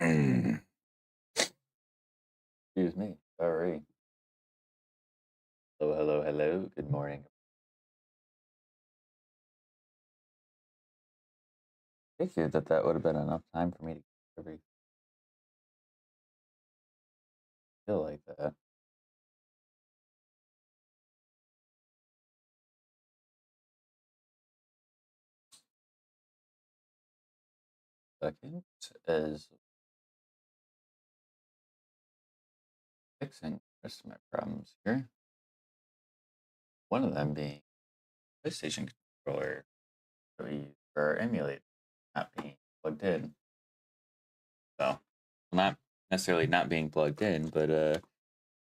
Excuse me. Sorry. Hello, hello, hello. Good morning. I figured that would have been enough time for me to get every feel like that. Second is fixing the rest of my problems here. One of them being PlayStation controller that we use for emulator not being plugged in. So, not necessarily not being plugged in, but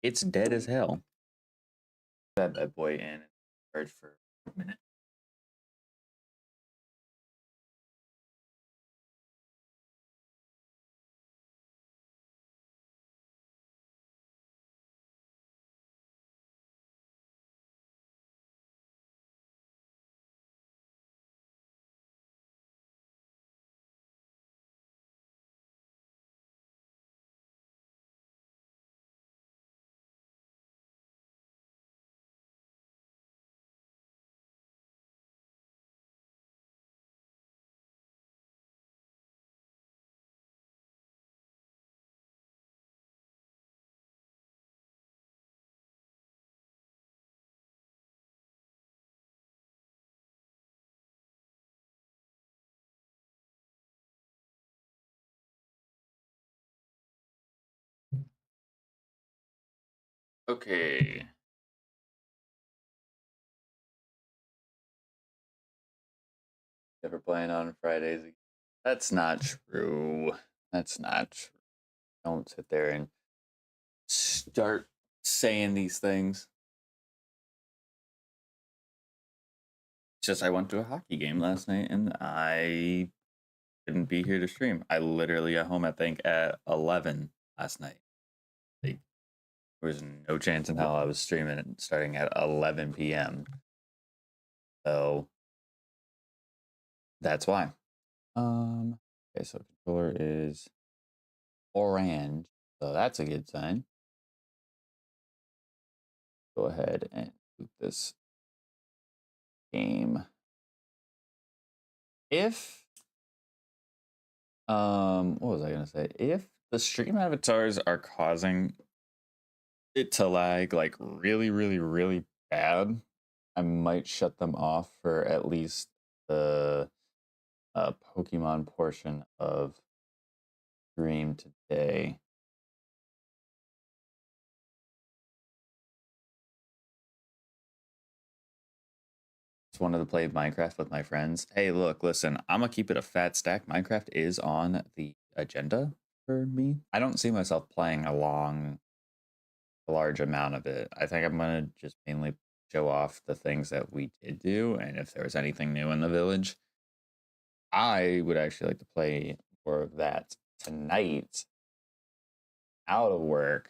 it's dead as hell. That bad boy in and charge for a minute. Okay. Never playing on Fridays again. That's not true. That's not true. Don't sit there and start saying these things. It's just I went to a hockey game last night and I couldn't be here to stream. I literally got home, I think, at 11 last night. Like, there was no chance in hell I was streaming starting at 11 p.m. So that's why. Okay, so controller is orange, so that's a good sign. Go ahead and boot this game. If what was I gonna say? If the stream avatars are causing it to lag like really, really, really bad, I might shut them off for at least the Pokemon portion of stream today. Just wanted to play Minecraft with my friends. Hey, look, listen, I'm gonna keep it a fat stack. Minecraft is on the agenda for me. I don't see myself playing a large amount of it. I think I'm gonna just mainly show off the things that we did do, and if there was anything new in the village. I would actually like to play more of that tonight out of work.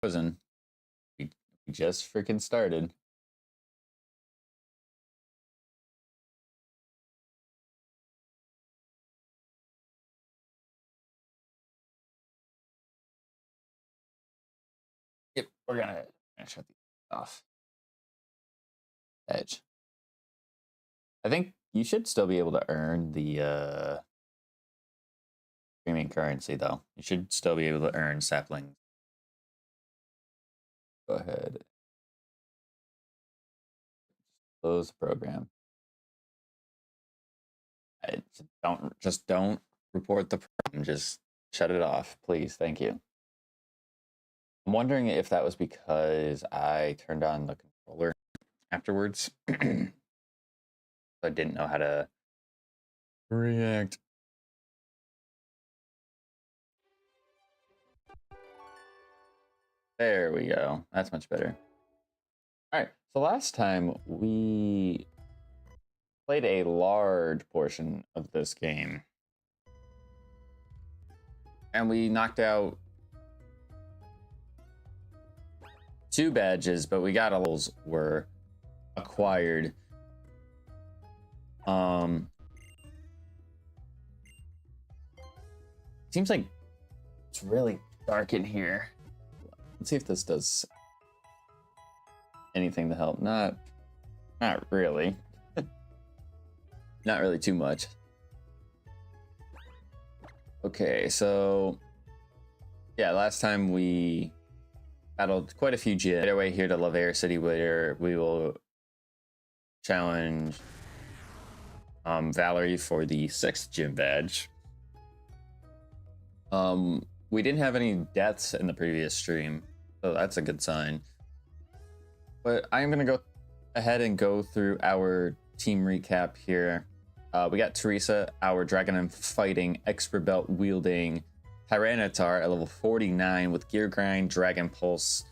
Frozen. We just freaking started. Yep, we're gonna shut these off. Edge. I think you should still be able to earn the streaming currency though. You should still be able to earn saplings. Go ahead. Close the program. Don't report the problem. Just shut it off, please. Thank you. I'm wondering if that was because I turned on the controller afterwards. I didn't know how to react. There we go. That's much better. All right. So last time we played a large portion of this game. And we knocked out 2 badges, but we got a levels were acquired. Seems like it's really dark in here. Let's see if this does anything to help. Not really. Not really too much. Okay, so yeah, last time we battled quite a few gyms. Right away here to Livestream City, where we will challenge Valerie for the 6th gym badge. We didn't have any deaths in the previous stream, so that's a good sign. But I'm gonna go ahead and go through our team recap here. We got Teresa, our dragon and fighting expert belt wielding Tyranitar at level 49 with gear grind, dragon pulse,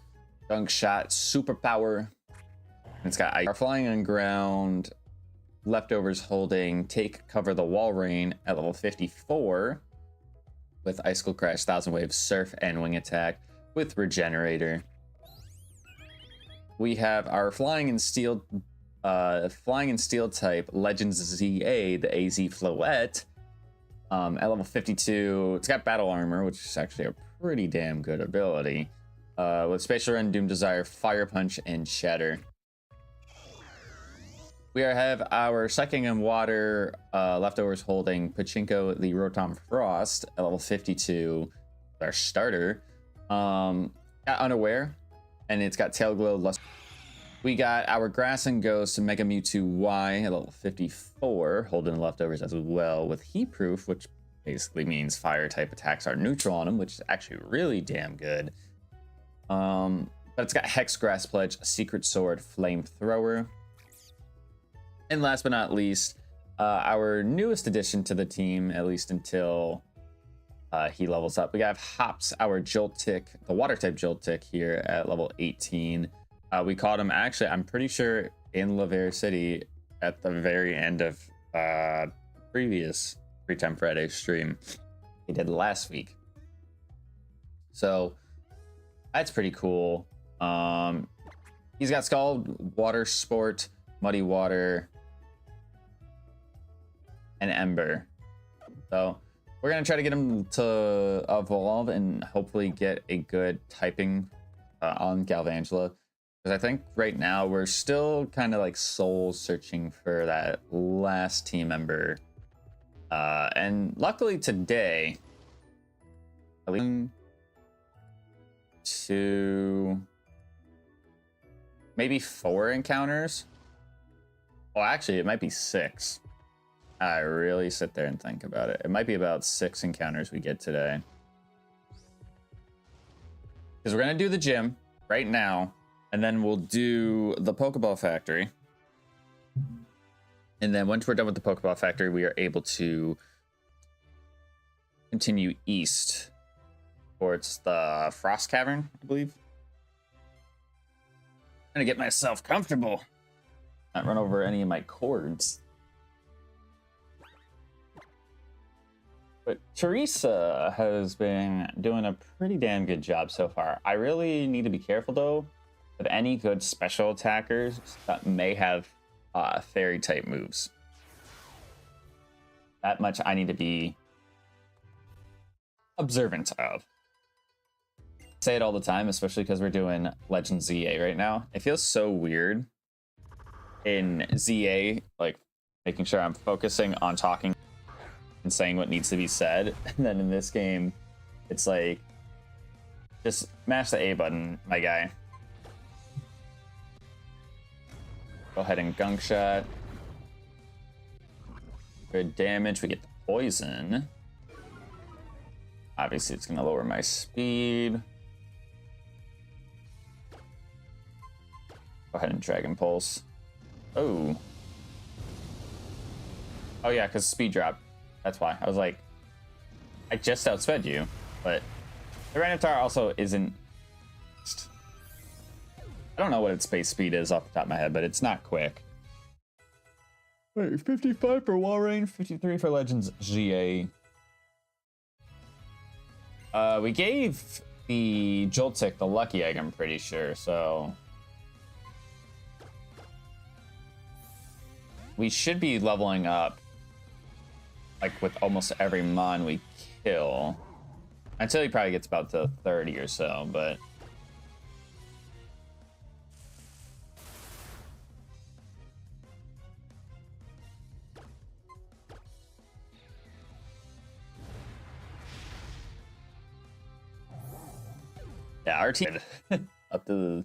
dunk shot, superpower. It's got our flying on ground, leftovers holding, take cover the wall rain at level 54 with icicle crash, thousand waves, surf, and wing attack with regenerator. We have our flying and steel type Legends ZA, the AZ Floette, at level 52. It's got battle armor, which is actually a pretty damn good ability, with Spatial Run, Doom Desire, Fire Punch, and Shatter. We have our Psychic and Water leftovers holding Pachinko, the Rotom Frost at level 52, our starter. Got Unaware, and it's got Tail Glow, Lust. We got our Grass and Ghost Mega Mewtwo Y at level 54, holding leftovers as well with Heat Proof, which basically means fire type attacks are neutral on him, which is actually really damn good. But it's got Hex Grass Pledge, Secret Sword, Flamethrower. And last but not least, our newest addition to the team, at least until he levels up, we have Hops, our Joltik, the water type Joltik here at level 18. We caught him, actually, I'm pretty sure, in Livestream City at the very end of previous Freetime Friday stream he did last week. So that's pretty cool. He's got Scald, Water Sport, Muddy Water, and Ember. So we're gonna try to get him to evolve and hopefully get a good typing on Galvangela, because I think right now we're still kind of like soul searching for that last team member. And luckily today, at least 2, maybe 4 encounters. Oh, actually, it might be 6. I really sit there and think about it. It might be about 6 encounters we get today. Because we're going to do the gym right now, and then we'll do the Pokeball Factory. And then once we're done with the Pokeball Factory, we are able to continue east towards the Frost Cavern, I believe. I'm going to get myself comfortable. Not run over any of my cords. But Teresa has been doing a pretty damn good job so far. I really need to be careful, though, of any good special attackers that may have fairy type moves. That much I need to be observant of. I say it all the time, especially because we're doing Legend ZA right now. It feels so weird in ZA, like making sure I'm focusing on talking and saying what needs to be said, and then in this game it's like just mash the A button, my guy. Go ahead and gunk shot. Good damage. We get the poison. Obviously it's gonna lower my speed. Go ahead and Dragon Pulse. Oh yeah, because speed drop. That's why. I was like, I just outsped you, but the Tyranitar also isn't... I don't know what its base speed is off the top of my head, but it's not quick. Wait, 55 for Walrein, 53 for Legends GA. We gave the Joltik, the lucky egg, I'm pretty sure, so we should be leveling up like with almost every mon we kill. Until he probably gets about to 30 or so, but yeah, our team up to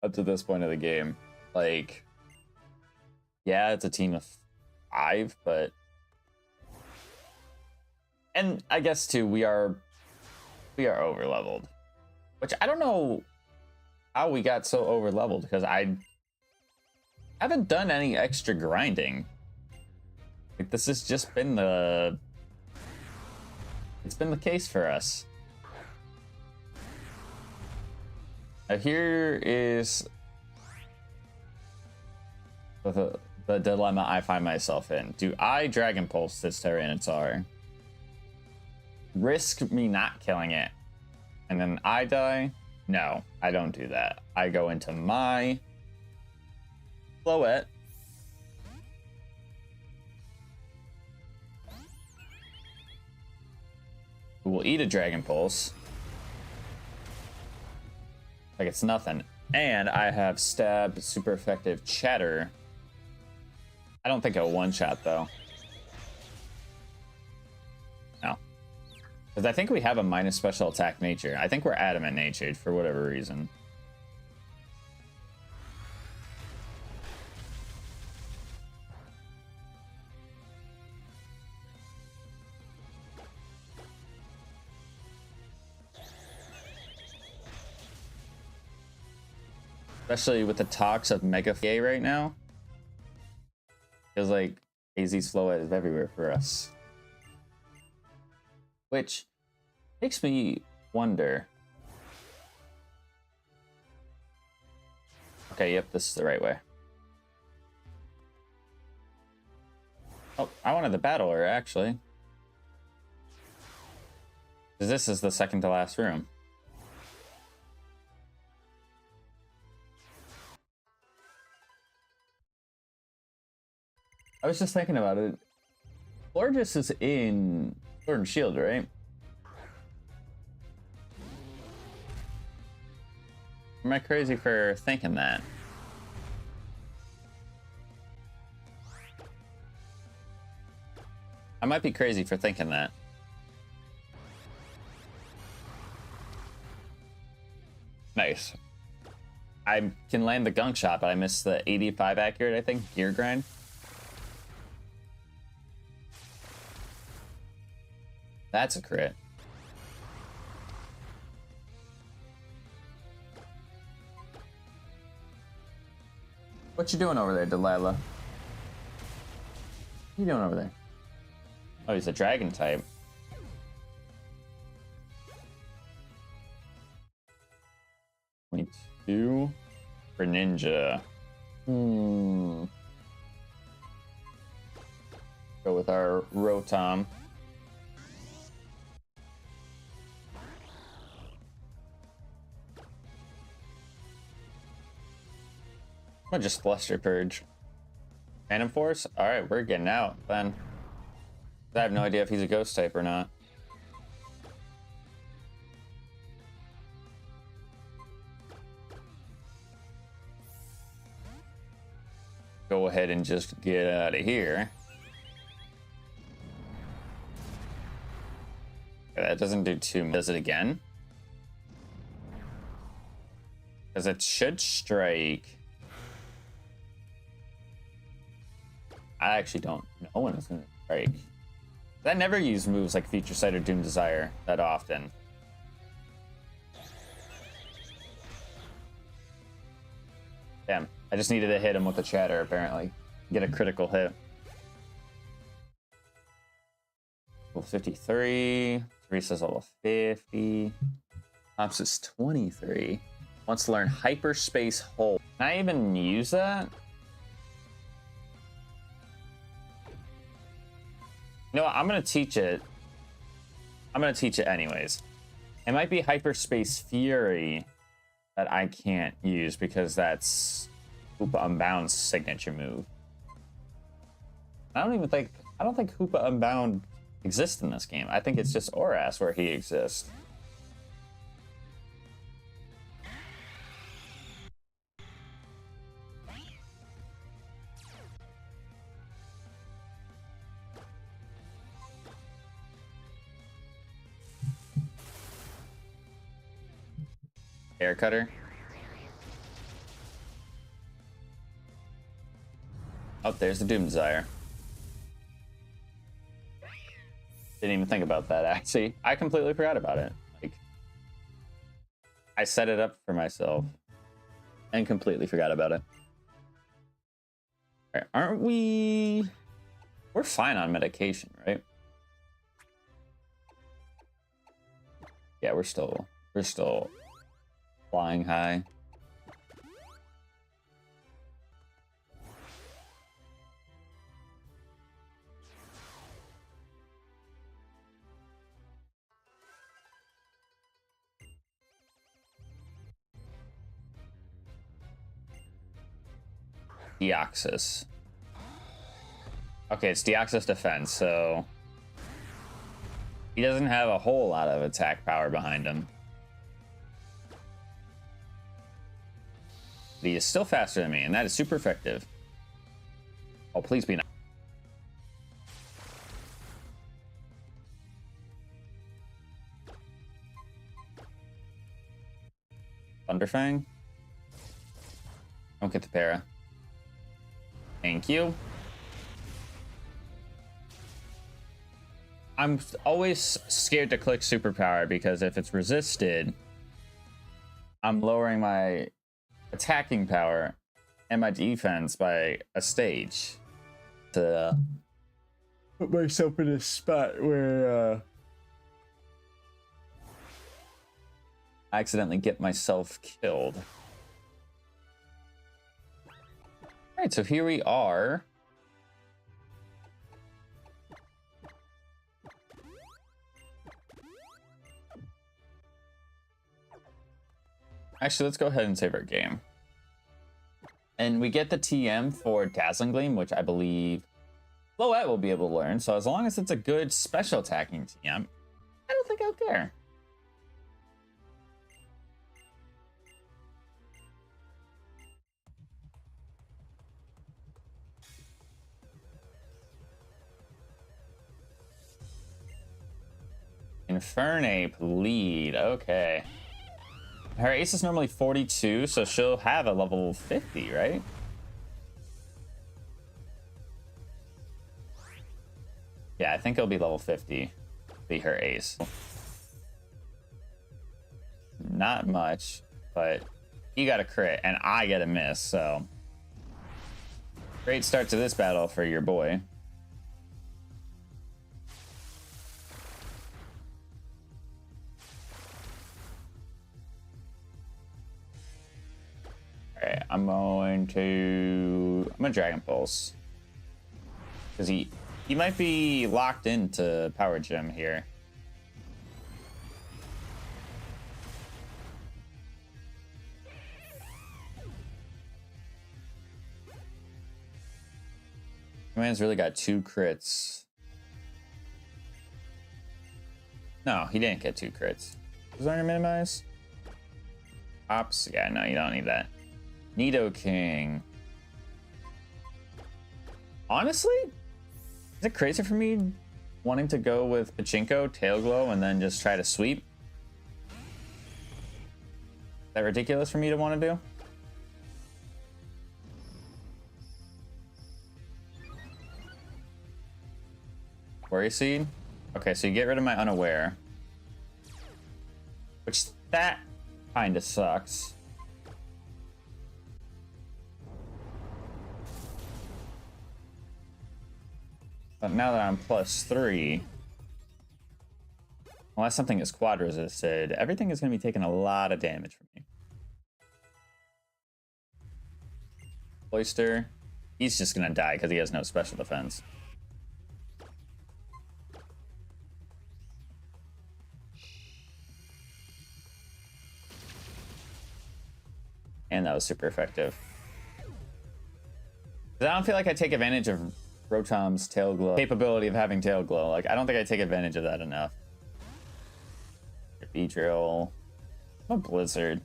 this point of the game, like, yeah, it's a team of 5, but and I guess too we are over leveled, which I don't know how we got so over leveled because I haven't done any extra grinding. Like, this has just been the case for us. Now here is the dilemma I find myself in. Do I Dragon Pulse this Tyranitar? Risk me not killing it, and then I die? No, I don't do that. I go into my Floette. Who will eat a Dragon Pulse like it's nothing. And I have Stab, super effective Chatter. I don't think it'll one-shot though. No. Because I think we have a minus special attack nature. I think we're adamant natured for whatever reason. Especially with the talks of Mega Fay right now. Feels like AZ's Floette is everywhere for us. Which makes me wonder. Okay, yep, this is the right way. Oh, I wanted the battler, actually. Because this is the second to last room. I was just thinking about it. Florges is in Sword and Shield, right? Am I crazy for thinking that? I might be crazy for thinking that. Nice. I can land the gunk shot, but I missed the 85 accurate, I think, gear grind. That's a crit. What you doing over there, Delilah? What you doing over there? Oh, he's a dragon type. $22 for ninja. Go with our Rotom. I'm gonna just Fluster Purge. Phantom Force? Alright, we're getting out then. I have no idea if he's a ghost type or not. Go ahead and just get out of here. Okay, that doesn't do too much. Does it again? Because it should strike. I actually don't know when it's going to strike. I never use moves like Future Sight or Doom Desire that often. Damn, I just needed to hit him with a Chatter, apparently. Get a critical hit. 53. Teresa's level 50. Pops is 23. Wants to learn Hyperspace Hold. Can I even use that? You know what? I'm gonna teach it. I'm gonna teach it anyways. It might be Hyperspace Fury that I can't use because that's Hoopa Unbound's signature move. I don't think Hoopa Unbound exists in this game. I think it's just Oras where he exists. Air Cutter. Oh, there's the Doom Desire. Didn't even think about that, actually. I completely forgot about it. Like, I set it up for myself and completely forgot about it. All right, aren't we... We're fine on medication, right? Yeah, we're still flying high. Deoxys. Okay, it's Deoxys defense, so he doesn't have a whole lot of attack power behind him. But he is still faster than me, and that is super effective. Oh, please be nice. Thunderfang? Don't get the para. Thank you. I'm always scared to click superpower because if it's resisted, I'm lowering my attacking power and my defense by a stage to put myself in a spot where I accidentally get myself killed. All right, so here we are. Actually, let's go ahead and save our game. And we get the TM for Dazzling Gleam, which I believe Floette will be able to learn. So as long as it's a good special attacking TM, I don't think I'll care. Infernape lead, okay. Her ace is normally 42, so she'll have a level 50, right? Yeah, I think it'll be level 50. Be her ace. Not much, but he got a crit, and I get a miss, so... Great start to this battle for your boy. Alright, I'm gonna Dragon Pulse. Because he might be locked into Power Gem here. Man's really got 2 crits. No, he didn't get 2 crits. Was there a minimize? Ops? Yeah, no, you don't need that. Nidoking. Honestly, is it crazy for me wanting to go with Pachinko, Tail Glow, and then just try to sweep? Is that ridiculous for me to want to do? Worry Seed? Okay, so you get rid of my Unaware. Which, that kind of sucks. But now that I'm +3, unless something is quad resisted, everything is going to be taking a lot of damage from me. Oyster, he's just going to die because he has no special defense. And that was super effective. 'Cause I don't feel like I take advantage of Rotom's Tail Glow capability of having Tail Glow. Like, I don't think I take advantage of that enough. Beedrill. A Blizzard.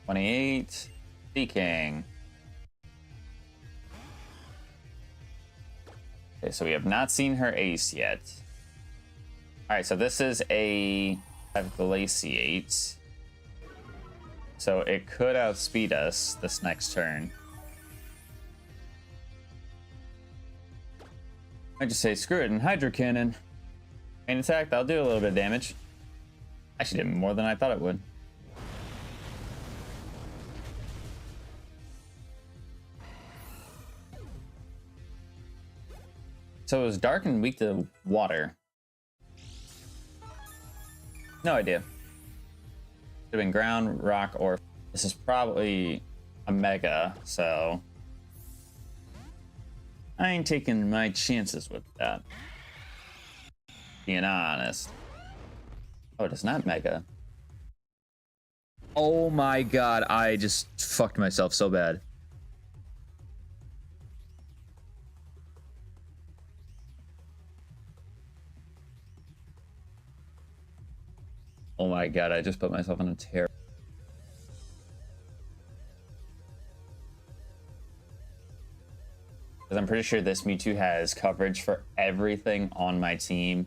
$28. Seeking. Okay, so we have not seen her ace yet. Alright, so this is a Glaciate. So it could outspeed us this next turn. I just say screw it and Hydro Cannon. Main attack, that'll do a little bit of damage. Actually did more than I thought it would. So it was dark and weak to water. No idea. Could have been ground, rock, or... This is probably a mega, so... I ain't taking my chances with that. Being honest. Oh, it is not mega. Oh my god, I just fucked myself so bad. Oh my god, I just put myself in a terror. Because I'm pretty sure this Mewtwo has coverage for everything on my team.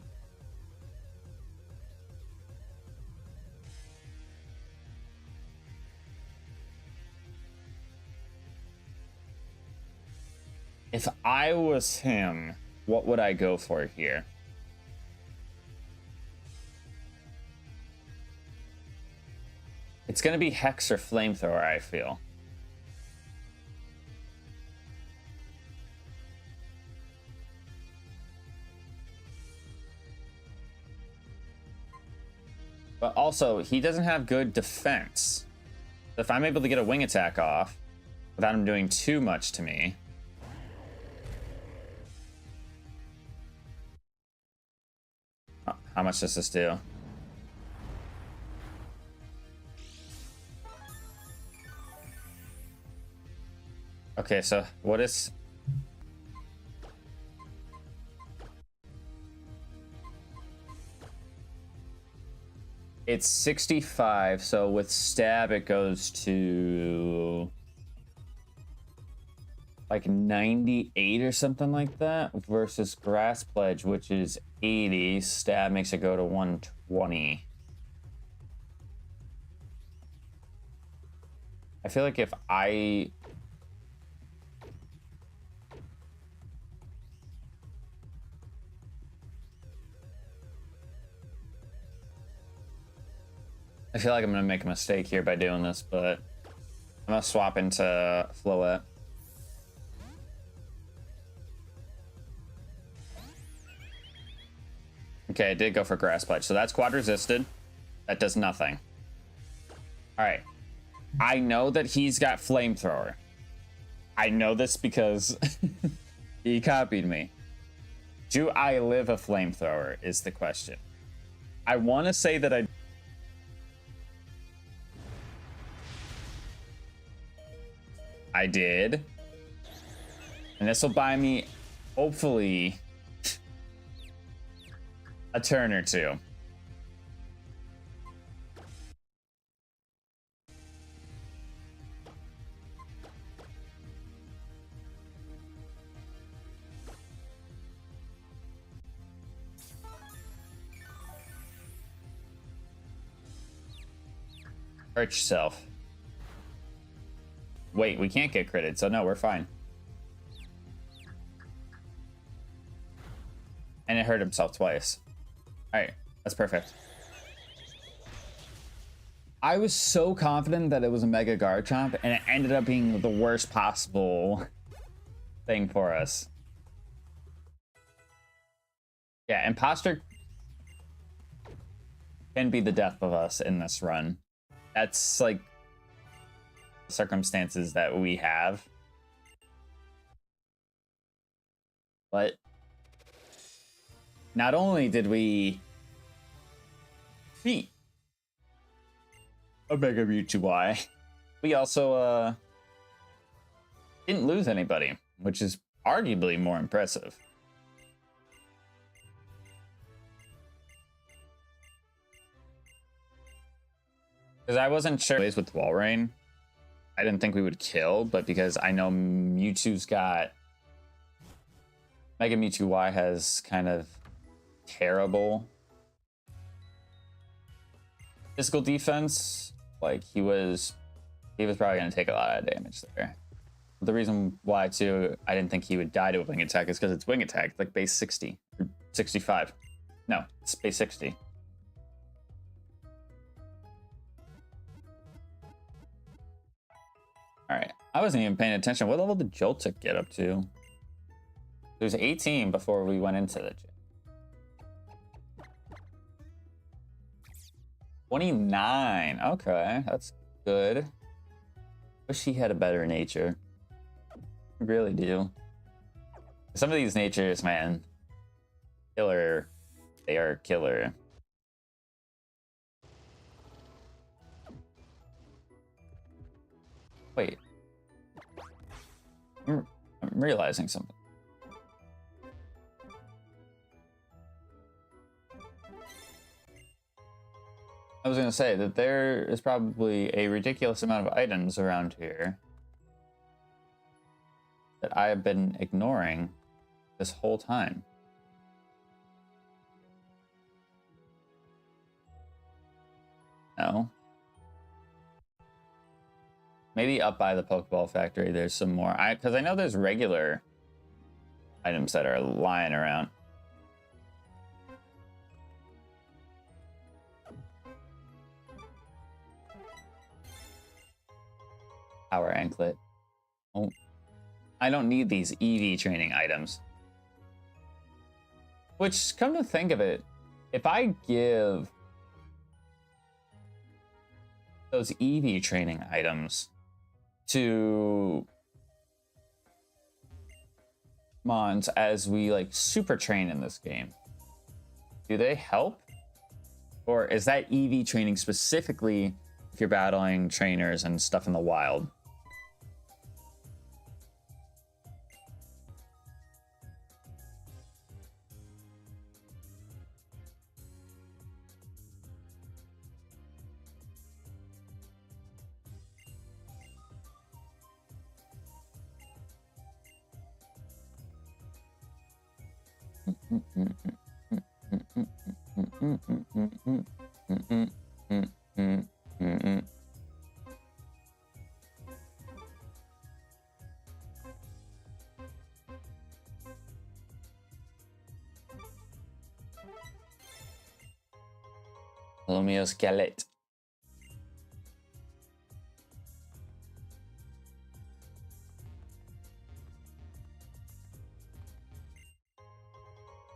If I was him, what would I go for here? It's gonna be Hex or Flamethrower, I feel. But also, he doesn't have good defense. If I'm able to get a wing attack off without him doing too much to me. How much does this do? Okay, so what is... It's 65, so with stab it goes to... like 98 or something like that, versus Grass Pledge, which is 80. Stab makes it go to 120. I feel like if I... I feel like I'm gonna make a mistake here by doing this, but I'm gonna swap into Floette. Okay, I did go for Grass Pledge, so that's quad resisted. That does nothing. All right, I know that he's got Flamethrower. I know this because he copied me. Do I live a Flamethrower is the question. I want to say that I did. And this will buy me, hopefully, a turn or two. Hurt yourself. Wait, we can't get critted, so no, we're fine. And it hurt himself twice. Alright, that's perfect. I was so confident that it was a Mega Garchomp, and it ended up being the worst possible thing for us. Yeah, Imposter can be the death of us in this run. That's like circumstances that we have. But not only did we beat Omega Mewtwo, we also didn't lose anybody, which is arguably more impressive. Because I wasn't sure with Walrein. I didn't think we would kill, but because I know Mewtwo's got... Mega Mewtwo Y has kind of terrible physical defense. Like, he was probably going to take a lot of damage there. The reason why, too, I didn't think he would die to a wing attack is because it's wing attack, like base 60 or 65. No, it's base 60. All right, I wasn't even paying attention. What level did Joltik get up to? It was 18 before we went into the gym. 29. Okay, that's good. Wish he had a better nature. I really do. Some of these natures, man, killer. They are killer. Wait. I'm realizing something. I was going to say that there is probably a ridiculous amount of items around here that I have been ignoring this whole time. No. Maybe up by the Pokeball factory there's some more. Because I know there's regular items that are lying around. Power anklet. Oh, I don't need these EV training items. Which, come to think of it, if I give those EV training items to Mons as we like super train in this game, do they help? Or is that EV training specifically if you're battling trainers and stuff in the wild? Romeo Skelet.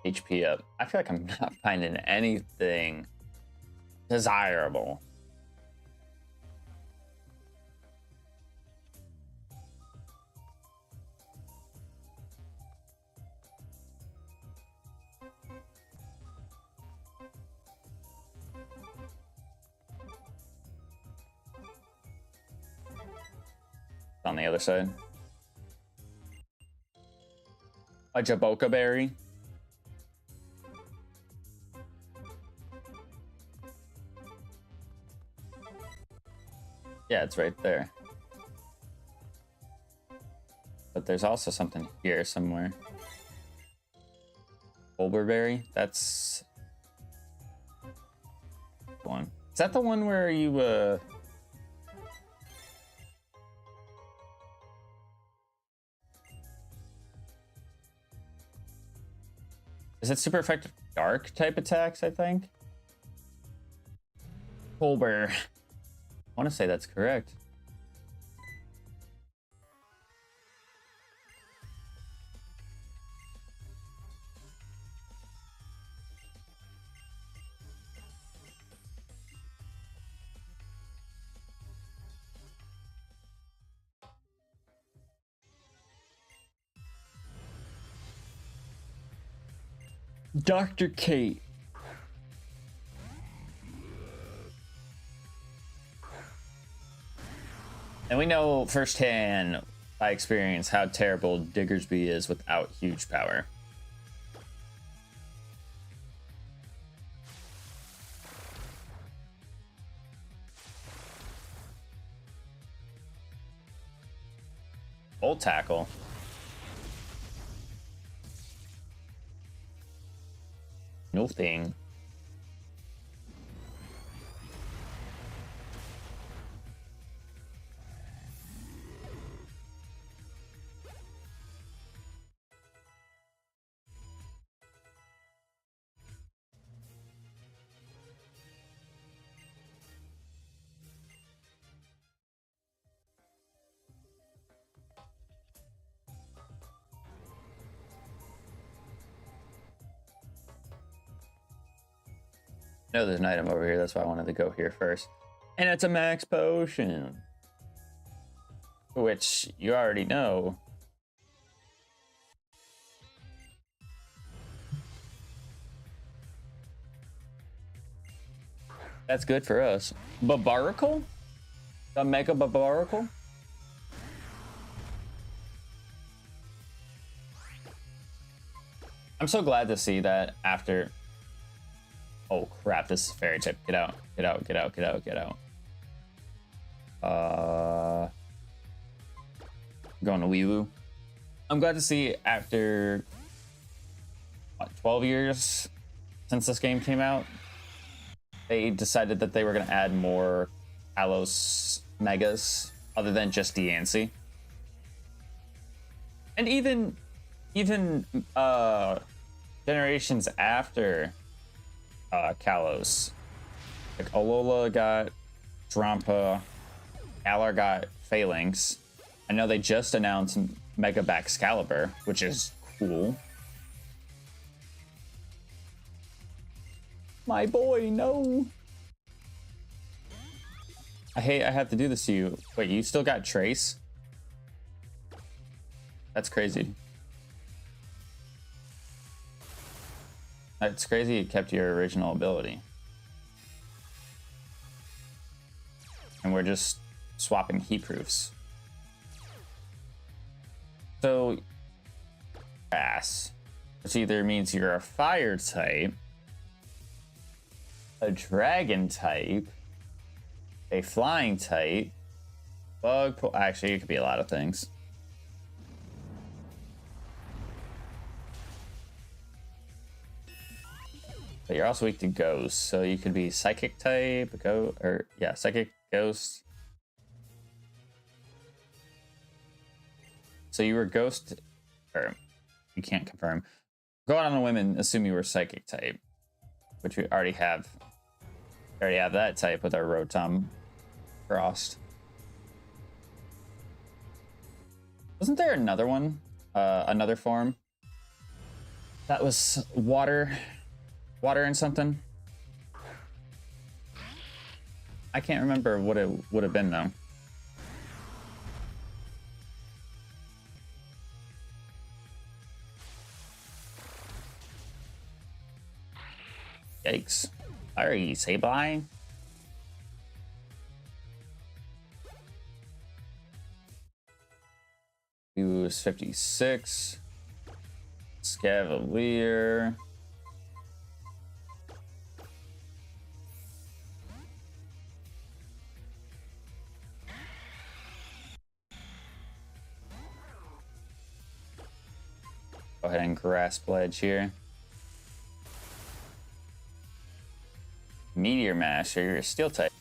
HP up. I feel like I'm not finding anything desirable. On the other side. A Jaboka berry. Yeah, it's right there. But there's also something here somewhere. Bulberberry? That's one. Is that the one where you is it super effective dark type attacks, I think? Bulber. I want to say that's correct. Dr. Kate. And we know firsthand by experience how terrible Diggersby is without huge power. Old tackle. No thing. I know there's an item over here, that's why I wanted to go here first. And it's a max potion. Which you already know. That's good for us. Barbarical? The Mega Barbarical? I'm so glad to see that after... Oh crap, this is fairy tip. Get out, get out, get out, get out, get out. Going to Weewoo. I'm glad to see after what, 12 years since this game came out, they decided that they were going to add more Kalos Megas other than just Diancie. And even generations after Kalos, like Alola got Drampa, Galar got Phalanx. I know they just announced Mega Baxcalibur, which is cool. My boy, no. I hate I have to do this to you. Wait, you still got Trace? That's crazy. That's crazy it kept your original ability. And we're just swapping heat proofs. So, grass, which either means you're a fire type, a dragon type, a flying type, actually, it could be a lot of things. But you're also weak to ghosts, so you could be psychic type, psychic, ghost. So you were ghost, or you can't confirm. Go out on a whim and assume you were psychic type, which we already have. We already have that type with our Rotom Frost. Wasn't there another one, another form that was water and something? I can't remember what it would have been though. Yikes. Sorry, Sableye. He was 56. Scavalier. Go ahead and grass pledge here. Meteor Master, you're a steel type.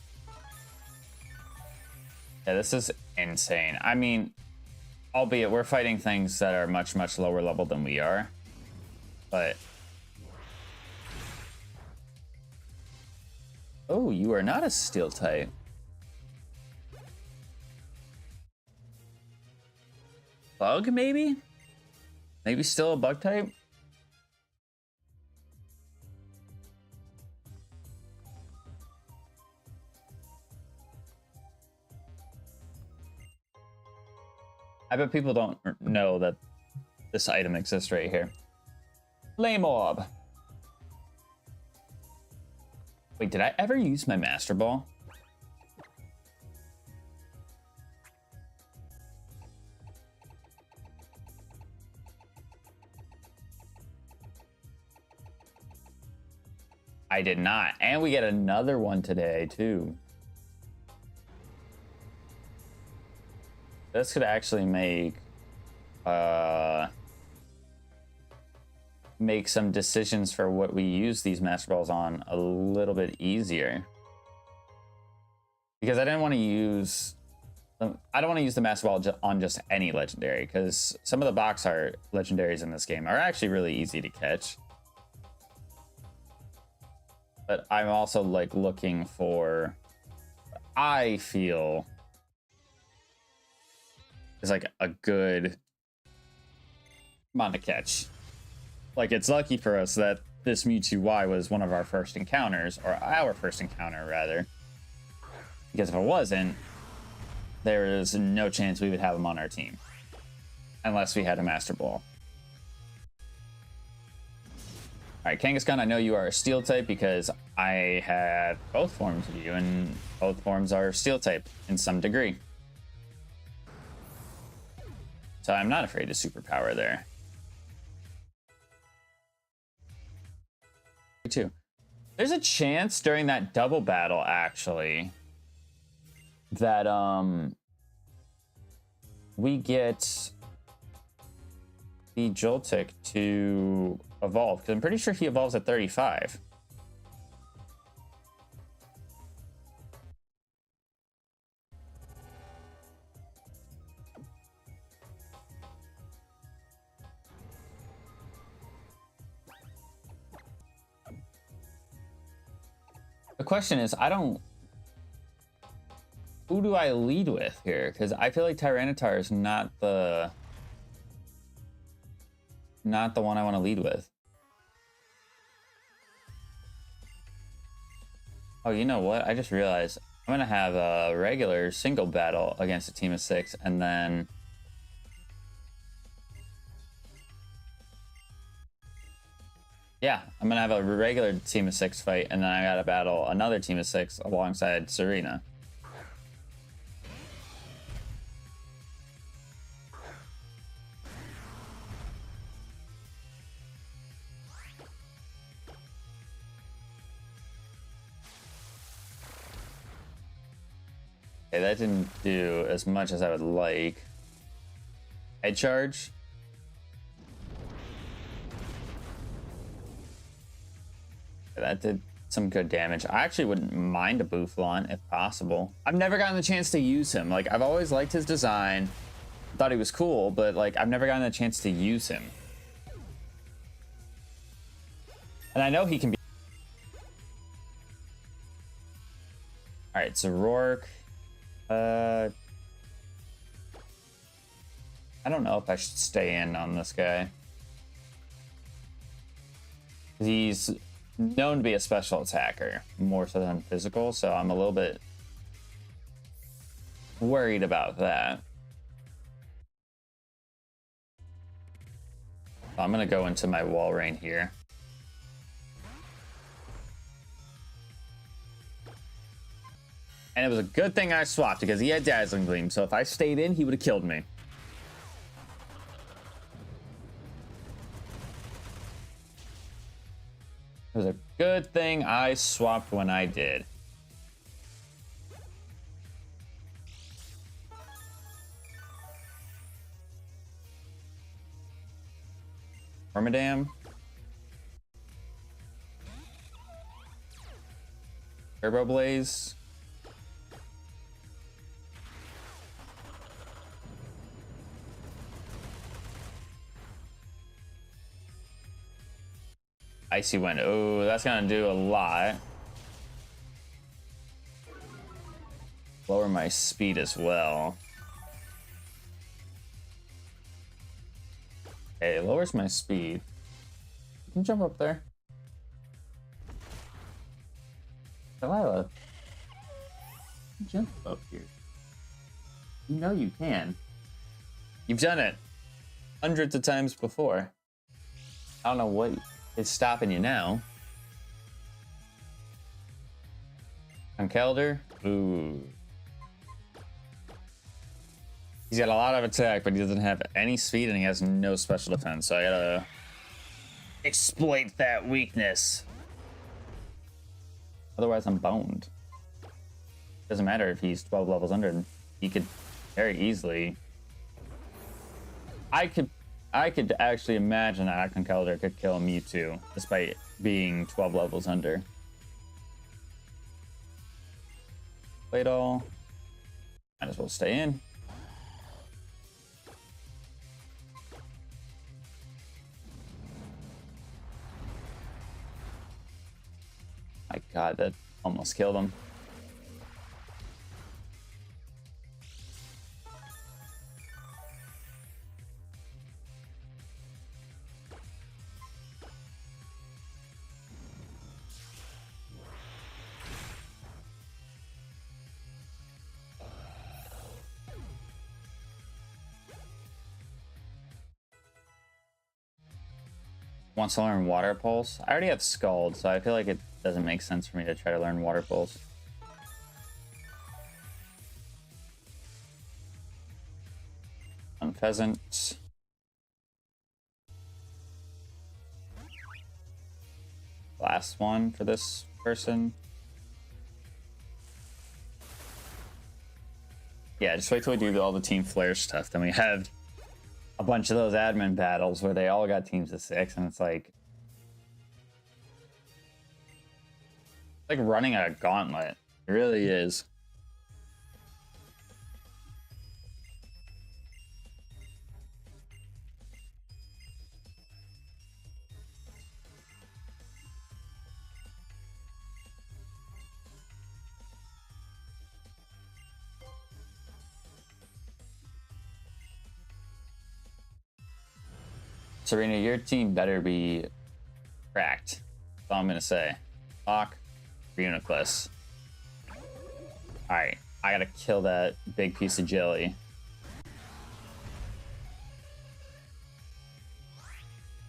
Yeah, this is insane. I mean, albeit we're fighting things that are much, much lower level than we are. But... oh, you are not a steel type. Bug, maybe? Maybe still a bug type? I bet people don't know that this item exists right here. Lame Orb. Wait, did I ever use my Master Ball? I did not. And we get another one today, too. This could actually make some decisions for what we use these Master Balls on a little bit easier. Because I don't want to use the Master Ball on just any legendary, because some of the box art legendaries in this game are actually really easy to catch. But I'm also like looking for, I feel, is like a good amount to catch. Like, it's lucky for us that this Mewtwo Y was one of our first encounters, or our first encounter rather. Because if it wasn't, there is no chance we would have him on our team. Unless we had a Master Ball. Alright, Kangaskhan, I know you are a Steel type because I had both forms of you, and both forms are Steel type in some degree. So I'm not afraid of Superpower there. Too. There's a chance during that double battle, actually, that we get the Joltik to evolve, because I'm pretty sure he evolves at 35. The question is, who do I lead with here? Because I feel like Tyranitar is not the one I want to lead with. Oh, you know what? I just realized I'm going to have a regular single battle against a team of 6, and then yeah, I'm going to have a regular team of 6 fight, and then I got to battle another team of 6 alongside Serena. Okay, that didn't do as much as I would like. Head charge. That did some good damage. I actually wouldn't mind a Bouffalant if possible. I've never gotten the chance to use him. Like, I've always liked his design, thought he was cool, but like, I've never gotten the chance to use him. And I know he can be. All right, so Rourke. I don't know if I should stay in on this guy. He's known to be a special attacker more so than physical, so I'm a little bit worried about that. So I'm gonna go into my Walrein here. And it was a good thing I swapped because he had Dazzling Gleam, so if I stayed in, he would have killed me. It was a good thing I swapped when I did. Wormadam. Turbo Blaze. Icy Wind. Oh, that's gonna do a lot. Lower my speed as well. Okay, it lowers my speed. You can jump up there. Delilah, jump up here. You know you can. You've done it hundreds of times before. I don't know what is stopping you now. On Kelder. Ooh. He's got a lot of attack, but he doesn't have any speed and he has no special defense. So I gotta exploit that weakness. Otherwise, I'm boned. Doesn't matter if he's 12 levels under. He could very easily. I could actually imagine that Kelder could kill Mewtwo despite being 12 levels under. Played all. Might as well stay in. My god, that almost killed him. Wants to learn Water Pulse. I already have Scald, so I feel like it doesn't make sense for me to try to learn Water Pulse. On Pheasant. Last one for this person. Yeah, just wait till we do all the Team Flare stuff. Then we have a bunch of those admin battles where they all got teams of 6, and it's like running a gauntlet. It really is. Serena, your team better be cracked. That's all I'm gonna say. Lock, Uniclus. Alright, I gotta kill that big piece of jelly.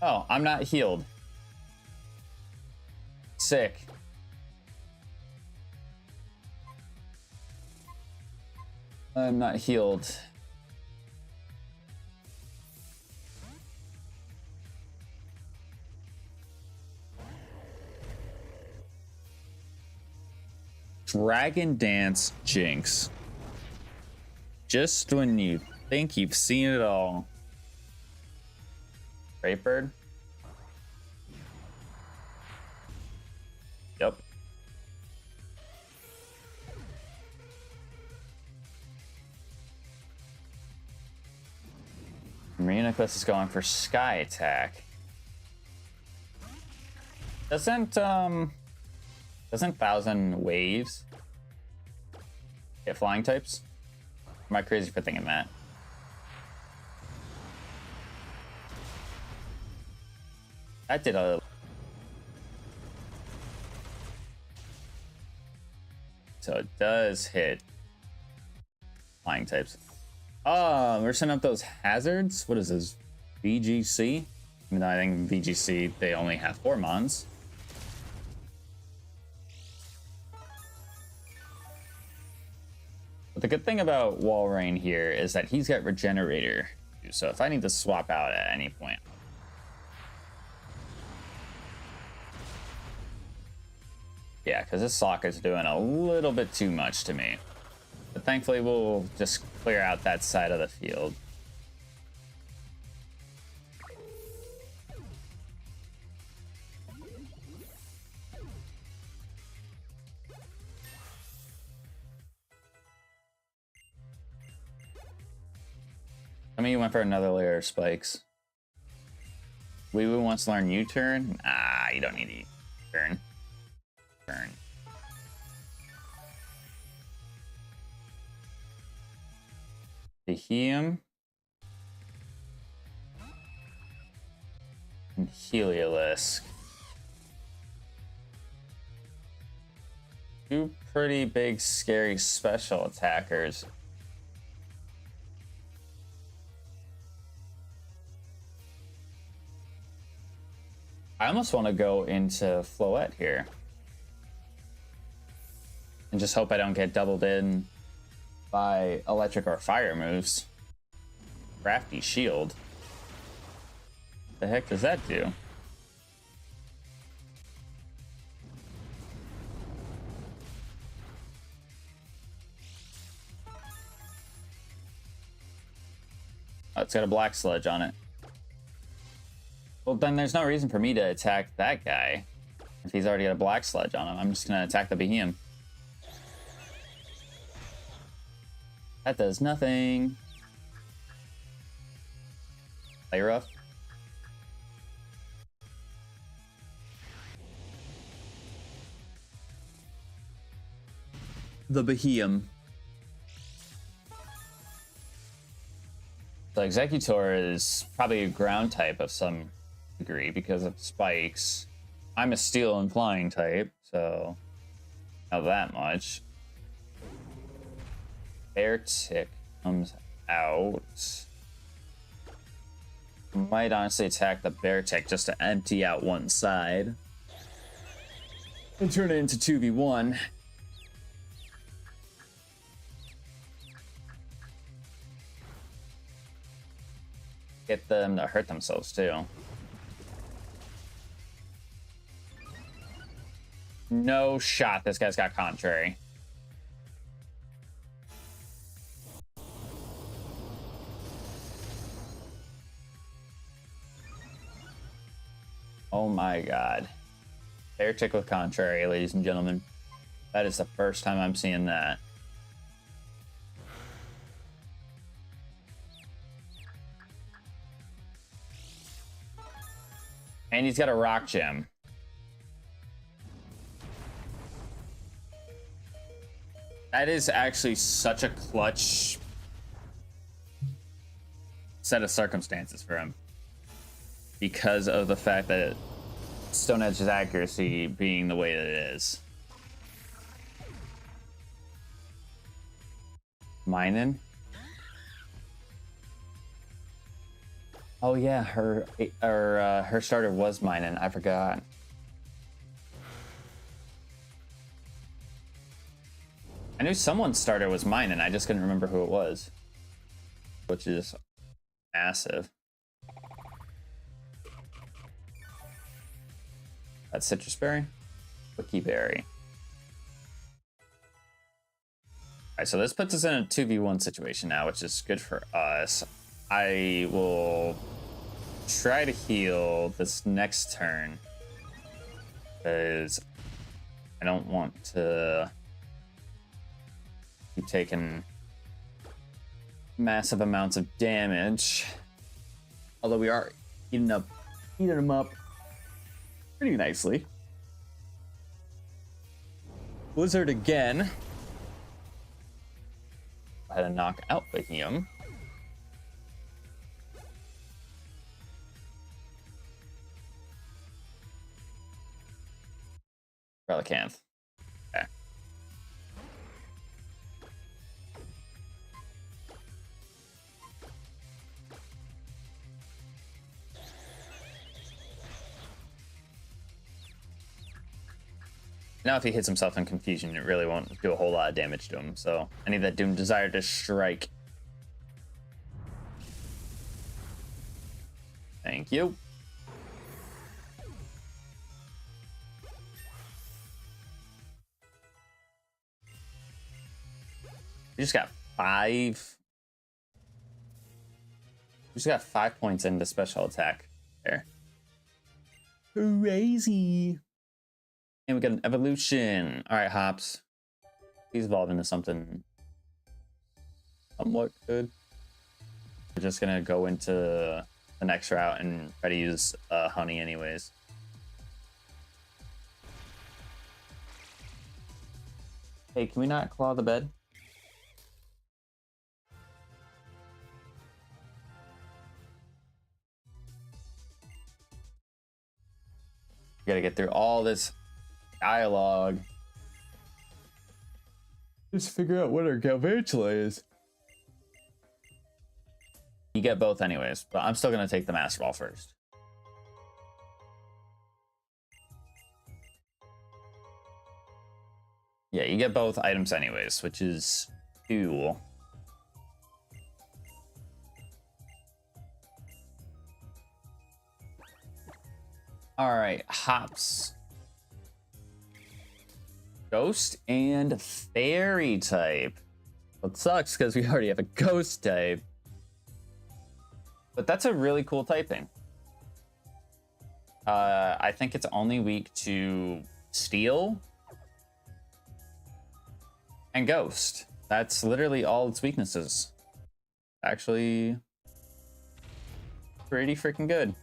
Oh, I'm not healed. Sick. I'm not healed. Dragon Dance Jinx. Just when you think you've seen it all. Great Bird. Yep. Marina Quest is going for Sky Attack. Doesn't 1,000 Waves get flying types? Am I crazy for thinking that? That did a... So it does hit flying types. Oh, we're setting up those hazards. What is this? VGC? Even though I think VGC, they only have 4 mons. But the good thing about Walrein here is that he's got Regenerator. So if I need to swap out at any point. Yeah, because this Sokka's doing a little bit too much to me. But thankfully we'll just clear out that side of the field. I mean, you went for another layer of spikes. Wee Woo wants to learn U-turn. Ah, you don't need U-turn. Turn. Behemoth. And Heliolisk. Two pretty big, scary special attackers. I almost want to go into Floette here. and just hope I don't get doubled in by electric or fire moves. Crafty shield. The heck does that do? Oh, it's got a black sludge on it. Well, then there's no reason for me to attack that guy. If he's already got a black sludge on him, I'm just gonna attack the Behemoth. That does nothing. Play rough. The Behemoth. So Executor is probably a ground type of some degree because of spikes. I'm a steel and flying type, so not that much. Air Tick comes out. Might honestly attack the Bear Tick just to empty out one side and turn it into 2v1. Get them to hurt themselves too. No shot, this guy's got contrary. Oh my god. Air Tick with contrary, ladies and gentlemen. That is the first time I'm seeing that. And he's got a rock gem. That is actually such a clutch set of circumstances for him. Because of the fact that Stone Edge's accuracy being the way that it is. Minin? Oh yeah, her starter was Minin. I forgot. I knew someone's starter was Minin. I just couldn't remember who it was, which is massive. That's Citrus Berry, Wiki Berry. All right, so this puts us in a 2v1 situation now, which is good for us. I will try to heal this next turn because I don't want to keep taking massive amounts of damage. Although we are eating them up pretty nicely. Blizzard again. I had to knock out Behemoth. Relicanth. Okay. Now if he hits himself in confusion, it really won't do a whole lot of damage to him. So I need that Doom Desire to strike. Thank you. We just got 5. We just got 5 points into special attack there. Crazy. And we got an evolution. All right, Hops. Please evolve into something somewhat good. We're just gonna go into the next route and try to use honey anyways. Hey, can we not claw the bed? We gotta get through all this dialogue. Just figure out what our Galvantula is. You get both anyways, but I'm still gonna take the Master Ball first. Yeah, you get both items anyways, which is cool. All right, hops. Ghost and fairy type. It sucks because we already have a ghost type. But that's a really cool typing. I think it's only weak to steel and ghost. That's literally all its weaknesses. Actually, pretty freaking good.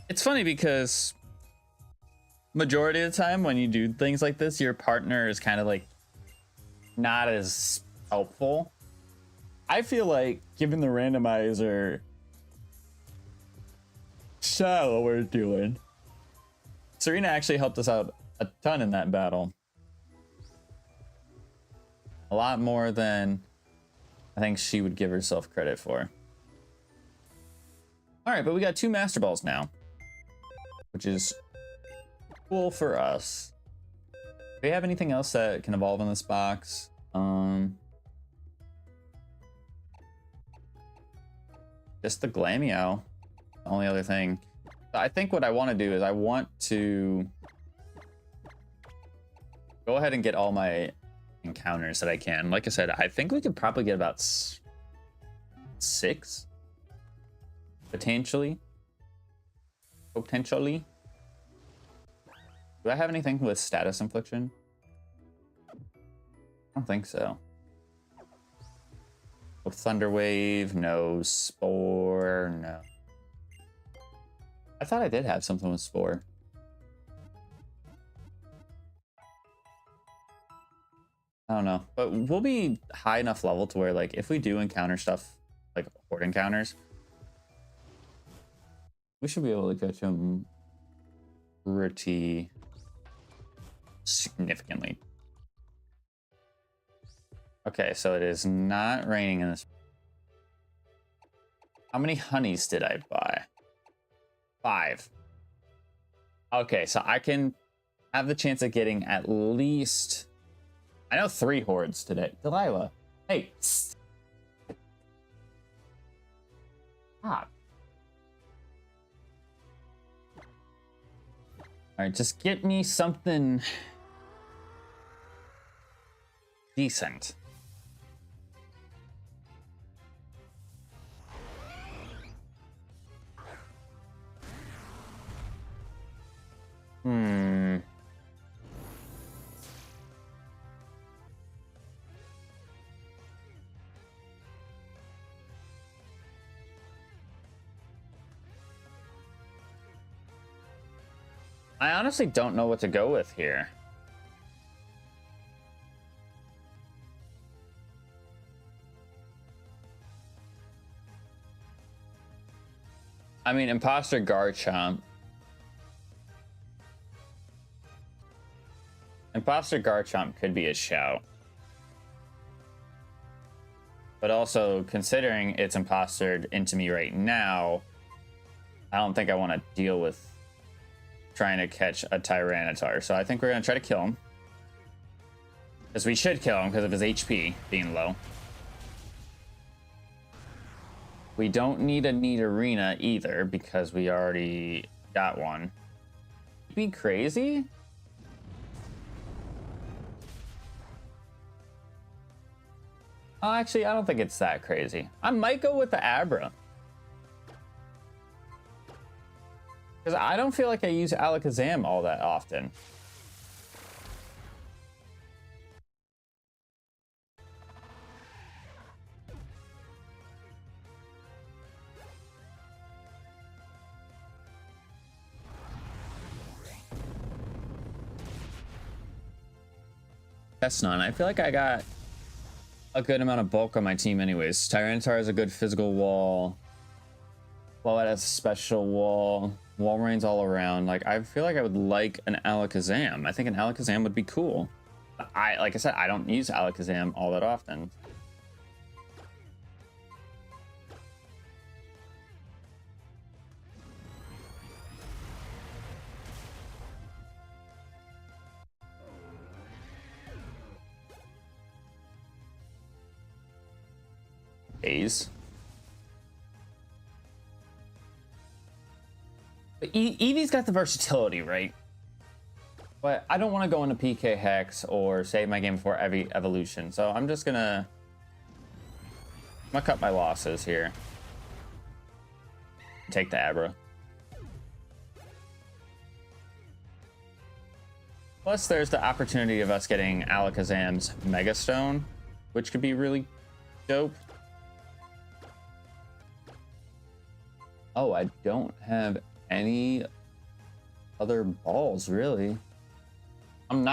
It's funny because majority of the time when you do things like this, your partner is kind of like not as helpful. I feel like given the randomizer style we're doing, Serena actually helped us out a ton in that battle. A lot more than I think she would give herself credit for. All right, but we got 2 Master Balls now, which is cool for us. Do we have anything else that can evolve in this box? Just the Glameow. The only other thing. I think what I want to do is I want to go ahead and get all my encounters that I can. Like I said, I think we could probably get about 6 potentially. Do I have anything with status infliction? I don't think so. No Thunder Wave, no Spore, no. I thought I did have something with Spore. I don't know, but we'll be high enough level to where, like, if we do encounter stuff, like horde encounters, we should be able to catch him pretty significantly. Okay, so it is not raining in this. How many honeys did I buy? 5. Okay, so I can have the chance of getting at least, I know 3 hordes today. Delilah, hey. Stop. All right, just get me something decent. I honestly don't know what to go with here. I mean, Imposter Garchomp. Imposter Garchomp could be a shout. But also, considering it's impostered into me right now, I don't think I want to deal with trying to catch a Tyranitar. So I think we're going to try to kill him. Because we should kill him because of his HP being low. We don't need a Nidorina either because we already got one. Be crazy? Oh, actually, I don't think it's that crazy. I might go with the Abra. Because I don't feel like I use Alakazam all that often. Chestnut. I feel like I got a good amount of bulk on my team anyways. Tyranitar has a good physical wall. Floette has a special wall. Walreign's all around. Like, I feel like I would like an Alakazam. I think an Alakazam would be cool. Like I said, I don't use Alakazam all that often. A's. But Eevee's got the versatility, right? But I don't want to go into PK Hex or save my game before every evolution. So I'm just gonna cut my losses here. Take the Abra. Plus there's the opportunity of us getting Alakazam's Mega Stone, which could be really dope. Oh, I don't have any other balls, really. I'm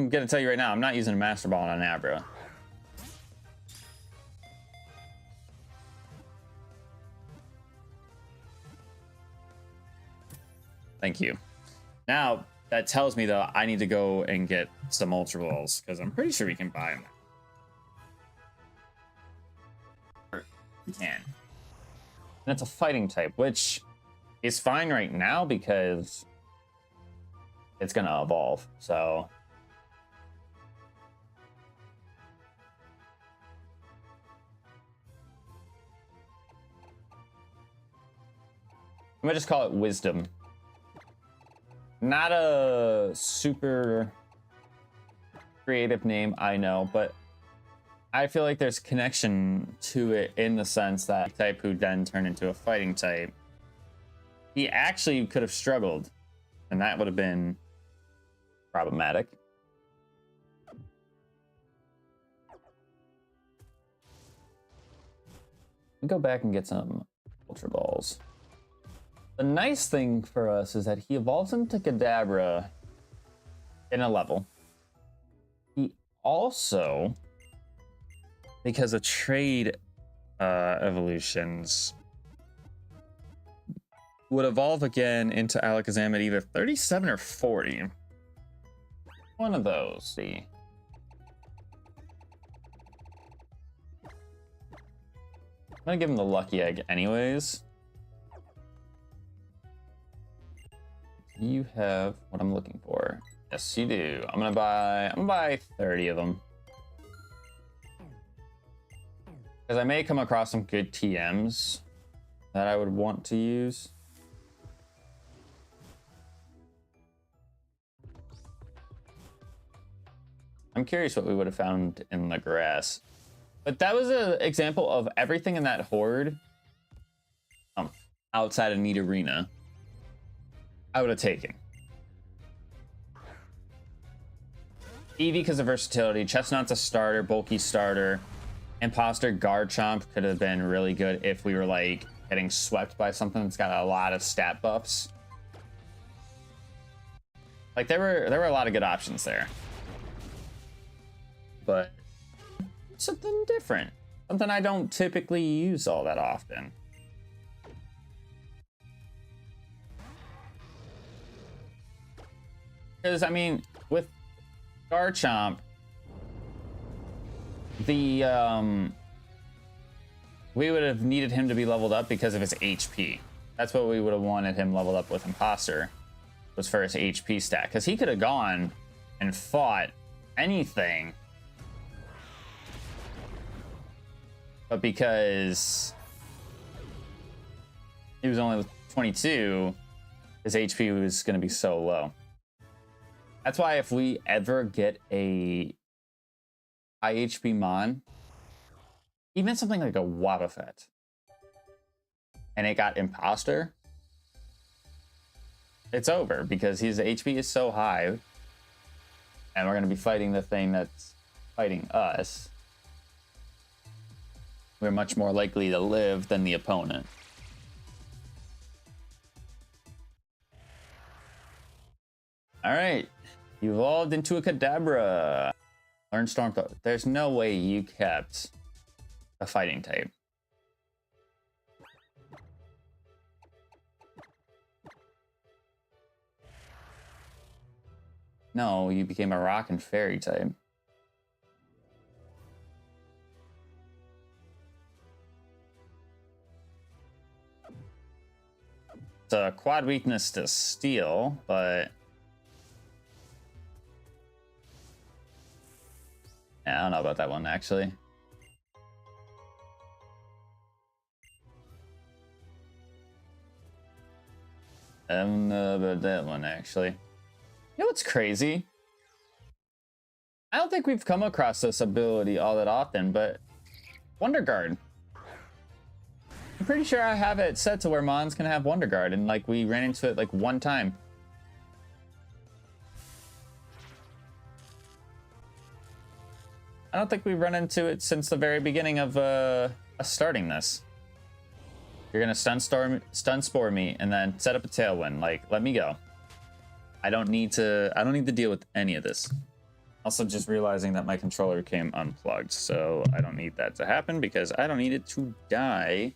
gonna tell you right now, I'm not using a Master Ball on an Abra. Thank you. Now, that tells me, though, I need to go and get some Ultra Balls, because I'm pretty sure we can buy them. We can. And it's a fighting type, which is fine right now because it's gonna evolve. So I'm gonna just call it Wisdom. Not a super creative name, I know, but I feel like there's connection to it in the sense that type who then turned into a fighting type, he actually could have struggled, and that would have been problematic. Go back and get some Ultra Balls. The nice thing for us is that he evolves into Kadabra in a level. He also, because of trade evolutions, would evolve again into Alakazam at either 37 or 40. One of those. See. I'm gonna give him the Lucky Egg anyways. You have what I'm looking for. Yes, you do. I'm gonna buy 30 of them. Because I may come across some good TMs that I would want to use. I'm curious what we would have found in the grass. But that was an example of everything in that horde outside of Neat Arena I would have taken. Eevee because of versatility. Chestnut's a starter, bulky starter. Imposter Garchomp could have been really good if we were like getting swept by something that's got a lot of stat buffs. Like there were a lot of good options there. But something different. Something I don't typically use all that often. Because, I mean, with Garchomp, we would have needed him to be leveled up because of his HP. That's what we would have wanted him leveled up with Imposter, was for his HP stat. Because he could have gone and fought anything. But because he was only 22, his HP was going to be so low. That's why if we ever get a high HP Mon, even something like a Wobbuffet, and it got Imposter, it's over because his HP is so high, and we're going to be fighting the thing that's fighting us. We're much more likely to live than the opponent. All right, you evolved into a Kadabra. Learn Storm Throw. There's no way you kept a fighting type. No, you became a rock and fairy type. It's a quad weakness to steel, but yeah, I don't know about that one actually. I don't know about that one actually. You know what's crazy? I don't think we've come across this ability all that often, but Wonder Guard. I'm pretty sure I have it set to where Mons can have Wonder Guard, and like we ran into it like one time. I don't think we've run into it since the very beginning of us starting this. You're gonna stun spore me, and then set up a tailwind. Like, let me go. I don't need to deal with any of this. Also, just realizing that my controller came unplugged, so I don't need that to happen because I don't need it to die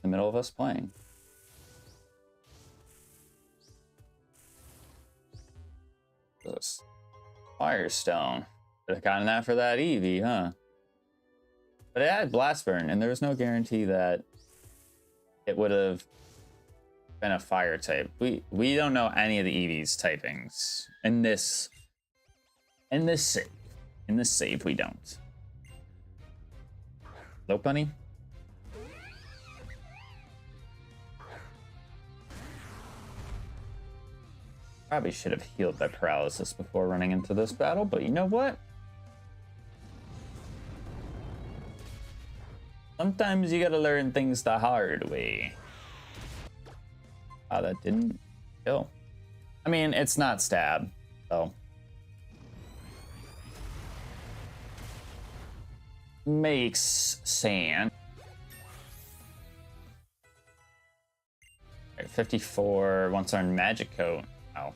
in the middle of us playing. This Firestone. Could have gotten that for that Eevee, huh? But it had Blast Burn, and there was no guarantee that it would have been a fire type. We don't know any of the Eevee's typings in this save. In this save, we don't. Hello, bunny. Probably should have healed that paralysis before running into this battle, but you know what? Sometimes you gotta learn things the hard way. Oh, that didn't kill. I mean, it's not stab, so. Makes sand. Right, 54 once earned magic coat. Oh,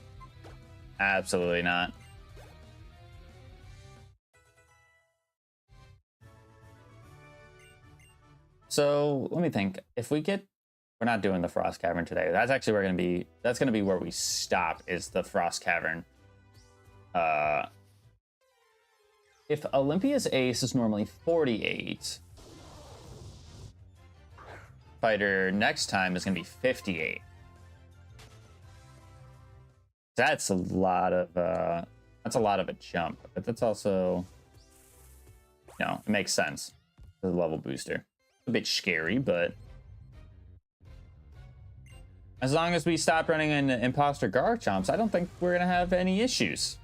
absolutely not. So let me think. If we get, we're not doing the Frost Cavern today. That's actually where that's gonna be where we stop, is the Frost Cavern. If Olympia's ace is normally 48, fighter next time is gonna be 58. That's a lot of a jump, but that's also, you know, it makes sense. The level booster. A bit scary, but as long as we stop running into imposter Garchomps, I don't think we're gonna have any issues.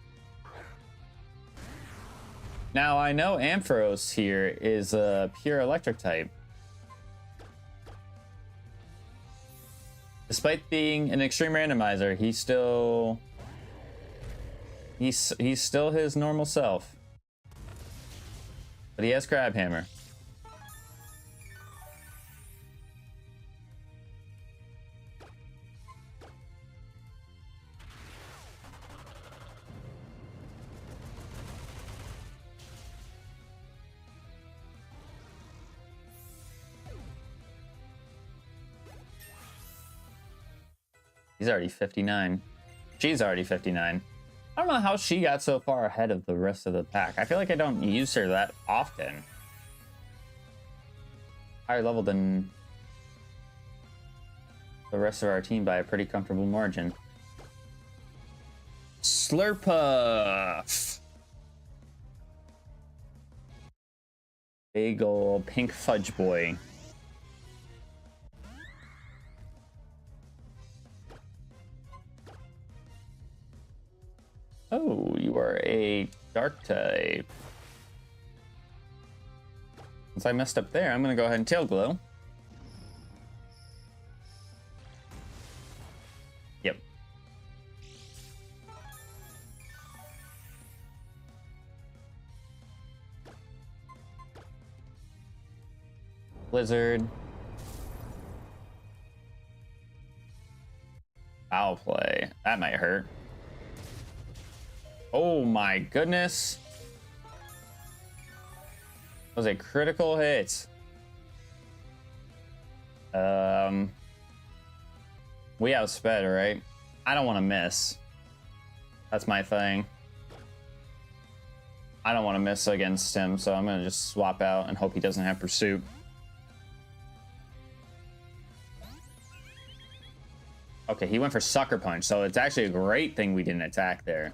Now I know Ampharos here is a pure electric type. Despite being an extreme randomizer, he's still his normal self. But he has Crab Hammer. He's already 59. She's already 59. I don't know how she got so far ahead of the rest of the pack. I feel like I don't use her that often. Higher level than the rest of our team by a pretty comfortable margin. Slurpuff! Big ol' pink fudge boy. Oh, you are a dark type. Since I messed up there, I'm gonna go ahead and tail glow. Yep. Blizzard. Foul play. That might hurt. Oh my goodness. That was a critical hit. We outsped, right? I don't want to miss. That's my thing. I don't want to miss against him, so I'm going to just swap out and hope he doesn't have pursuit. Okay, he went for Sucker Punch, so it's actually a great thing we didn't attack there.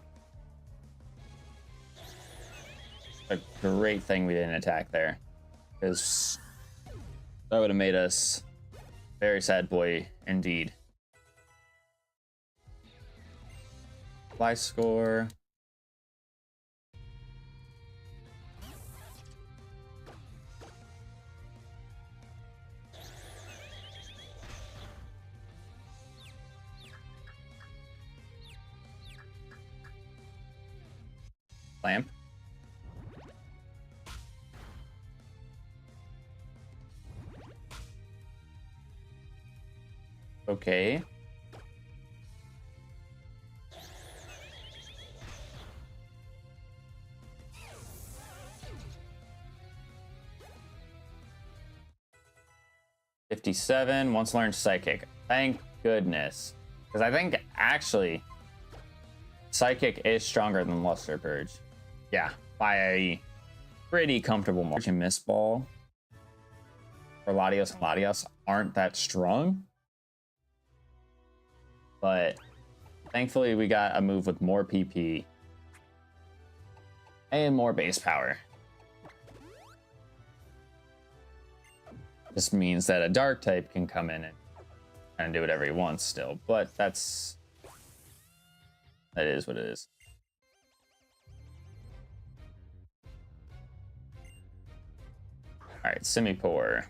A great thing we didn't attack there. Because that would have made us very sad boy indeed. Fly score. Lamp. Okay. $57. Once learned Psychic. Thank goodness. Because I think actually Psychic is stronger than Luster Purge. Yeah, by a pretty comfortable margin. Miss Ball or Latios and Latios aren't that strong. But thankfully we got a move with more PP and more base power. This means that a dark type can come in and kind of do whatever he wants still, but that is what it is. All right, Simipour.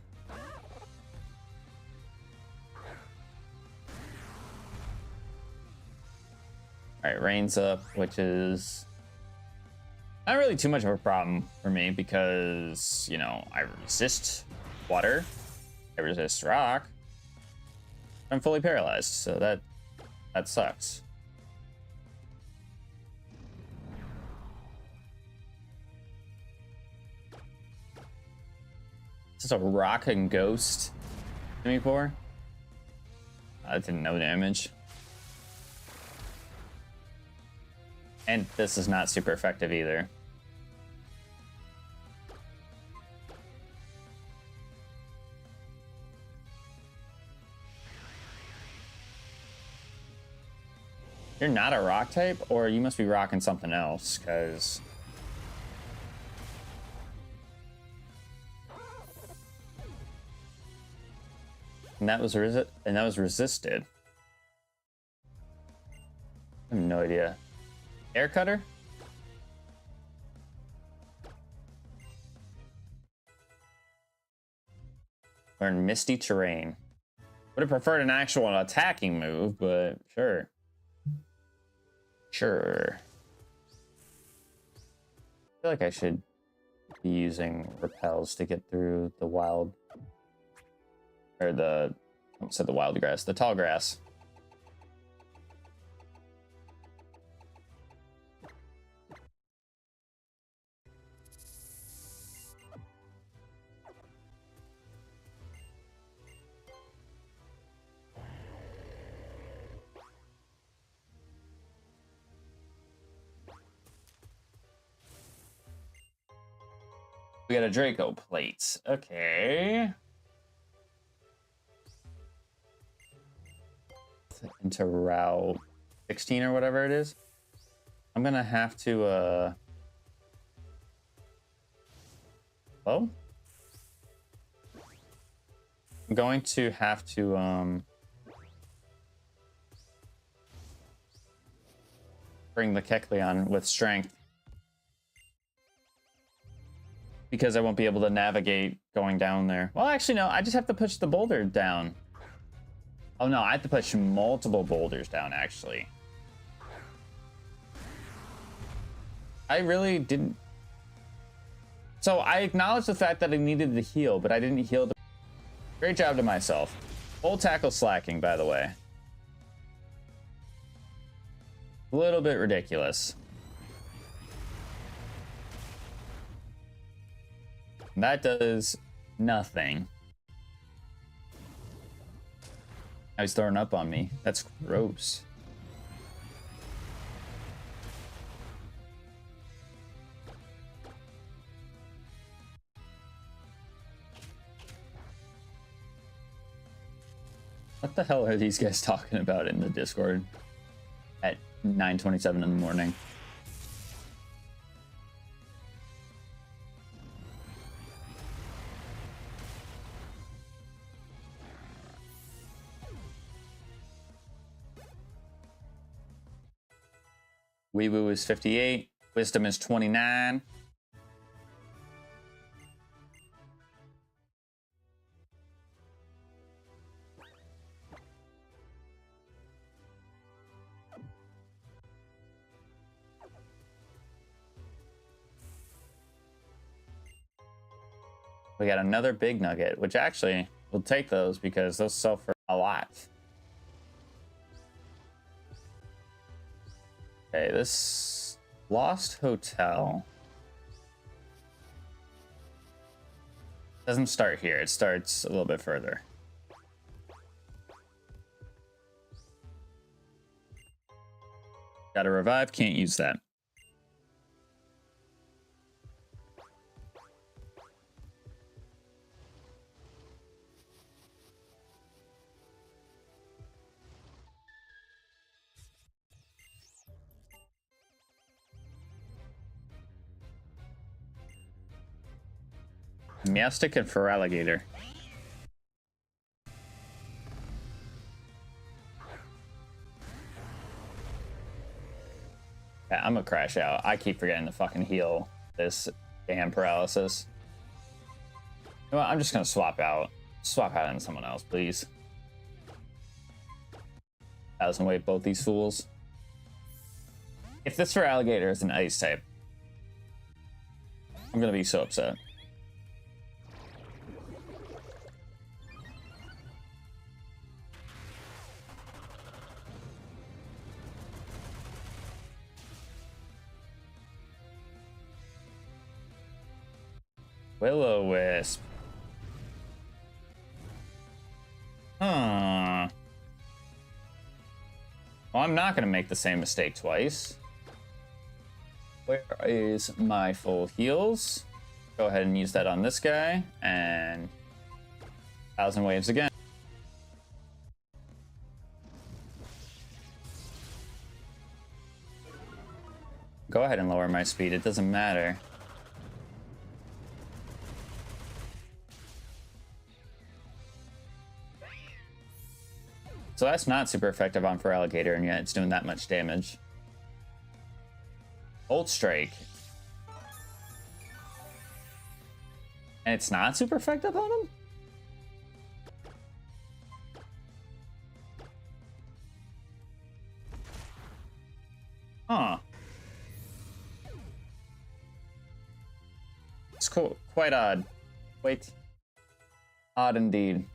All right, Rain's up, which is not really too much of a problem for me because, you know, I resist water, I resist rock. I'm fully paralyzed, so that sucks. Is this a rock and ghost Simipour? I didn't know damage. And this is not super effective either. You're not a rock type, or you must be rocking something else, because that was resisted. I have no idea. Air Cutter? Learn Misty Terrain. Would have preferred an actual attacking move, but sure. Sure. I feel like I should be using repels to get through the wild, or the, I almost said the wild grass, the tall grass. We got a Draco plate. Okay. Into Route 16 or whatever it is. I'm gonna have to oh? I'm going to have to bring the Kecleon with strength, because I won't be able to navigate going down there. Well, actually, no, I just have to push the boulder down. Oh, no, I have to push multiple boulders down, actually. I really didn't... So, I acknowledged the fact that I needed to heal, but I didn't heal. Great job to myself. Full tackle slacking, by the way. A little bit ridiculous. That does nothing. Now he's throwing up on me. That's gross. What the hell are these guys talking about in the Discord at 9:27 in the morning? Weewoo is 58. Wisdom is 29. We got another big nugget, which actually we'll take those because those sell for a lot. Okay, this Lost Hotel doesn't start here. It starts a little bit further. Got to revive, can't use that. Meowstick and Feraligatr. Yeah, I'm gonna crash out. I keep forgetting to fucking heal this damn paralysis. You know what? I'm just gonna swap out. Swap out into someone else, please. 1,000 weight both these fools. If this Feraligatr is an ice type, I'm gonna be so upset. Will-O-Wisp. Huh. Well, I'm not going to make the same mistake twice. Where is my full heals? Go ahead and use that on this guy. And 1,000 waves again. Go ahead and lower my speed. It doesn't matter. So that's not super effective on Feraligatr, and yet it's doing that much damage. Volt Strike. And it's not super effective on him? Huh. It's cool. Quite odd. Wait. Odd indeed.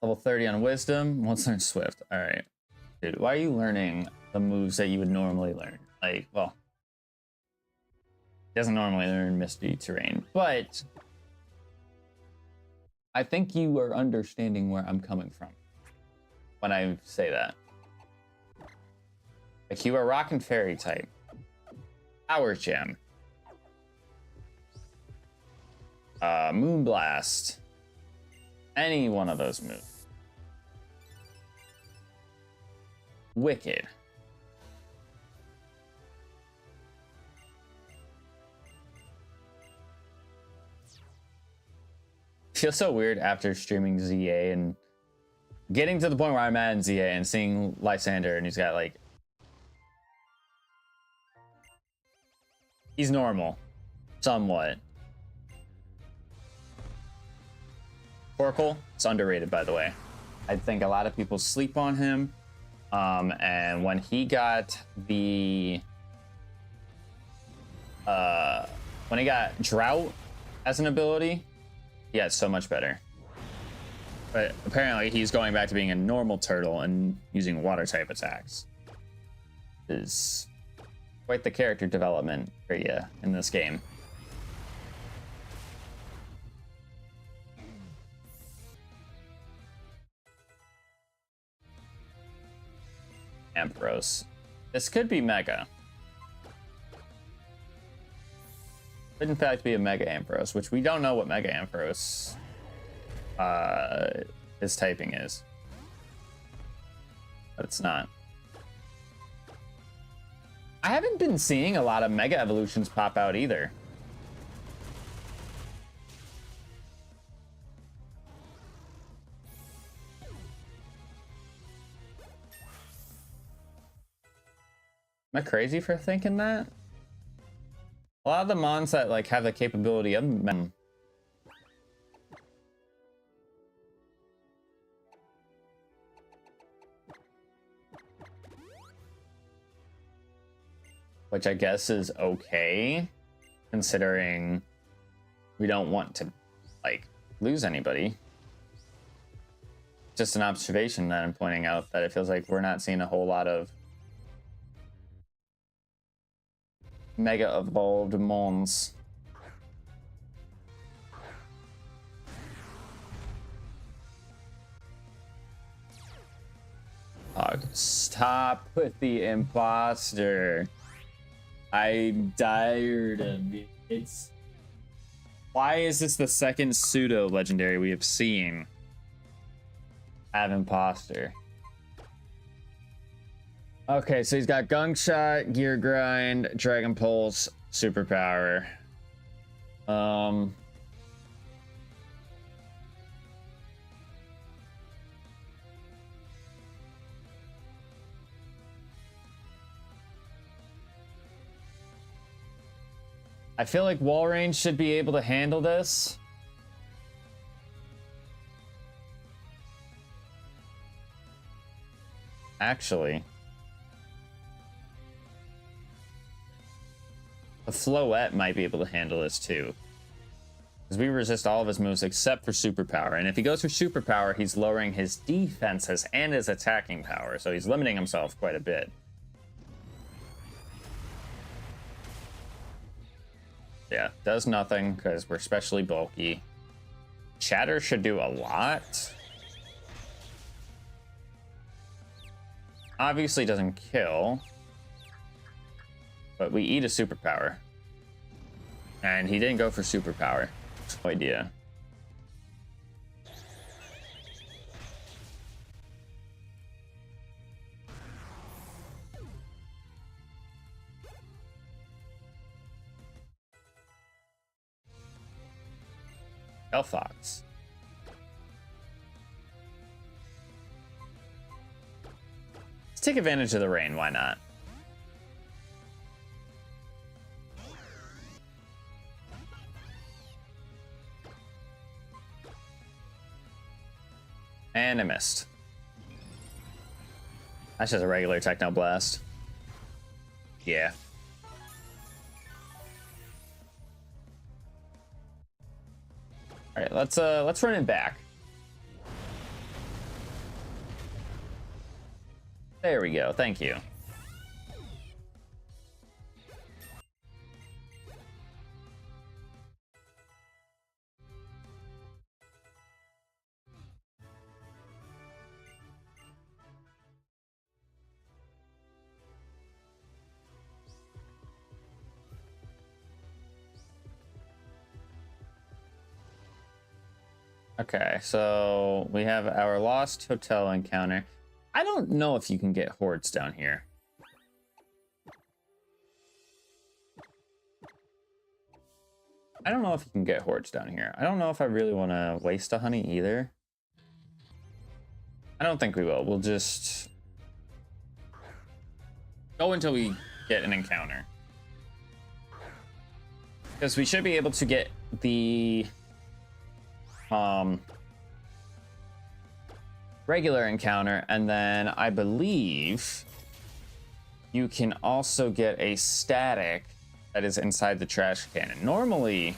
Level 30 on Wisdom. Let's learn Swift. All right. Dude, why are you learning the moves that you would normally learn? Like, well, he doesn't normally learn Misty Terrain, but I think you are understanding where I'm coming from when I say that. Like, you are Rock and Fairy type. Power Gem. Moonblast. Any one of those moves. Wicked. Feels so weird after streaming ZA and getting to the point where I'm at in ZA and seeing Lysander and he's got like... He's normal. Somewhat. Oracle, it's underrated, by the way. I think a lot of people sleep on him. And when he got the... when he got Drought as an ability, yeah, it's so much better. But apparently he's going back to being a normal turtle and using water type attacks. Is quite the character development for you in this game. Ampharos. This could be Mega. Could in fact be a Mega Ampharos, which we don't know what Mega Ampharos his typing is. But it's not. I haven't been seeing a lot of Mega Evolutions pop out either. Am I crazy for thinking that? A lot of the mons that like have the capability of which I guess is okay, considering we don't want to like lose anybody. Just an observation that I'm pointing out, that it feels like we're not seeing a whole lot of Mega evolved mons. Stop with the imposter. I'm tired of it. It's... Why is this the second pseudo legendary we have seen have imposter? Okay, so he's got Gunk Shot, Gear Grind, Dragon Pulse, Superpower. I feel like Wall Range should be able to handle this. Actually, the Floette might be able to handle this too, because we resist all of his moves except for Superpower. And if he goes for Superpower, he's lowering his defenses and his attacking power, so he's limiting himself quite a bit. Yeah, does nothing because we're especially bulky. Shatter should do a lot. Obviously doesn't kill, but we eat a Superpower. And he didn't go for Superpower. No idea. Fox. Let's take advantage of the rain, why not? And I missed. That's just a regular Techno Blast. Yeah. All right, let's run it back. There we go. Thank you. Okay, so we have our Lost Hotel encounter. I don't know if you can get hordes down here. I don't know if you can get hordes down here. I don't know if I really want to waste a honey either. I don't think we will. We'll just go until we get an encounter. Because we should be able to get the regular encounter, and then I believe you can also get a static that is inside the trash cannon. Normally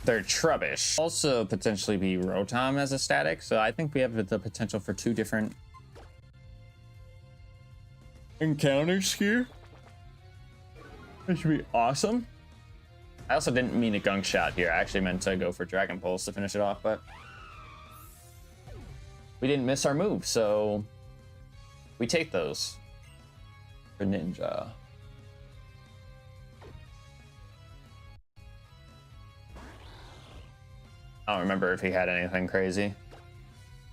they're Trubbish. Also potentially be Rotom as a static, so I think we have the potential for 2 different encounters here. That should be awesome. I also didn't mean a Gunk Shot here. I actually meant to go for Dragon Pulse to finish it off, but we didn't miss our move, so We take those for ninja. I don't remember if he had anything crazy.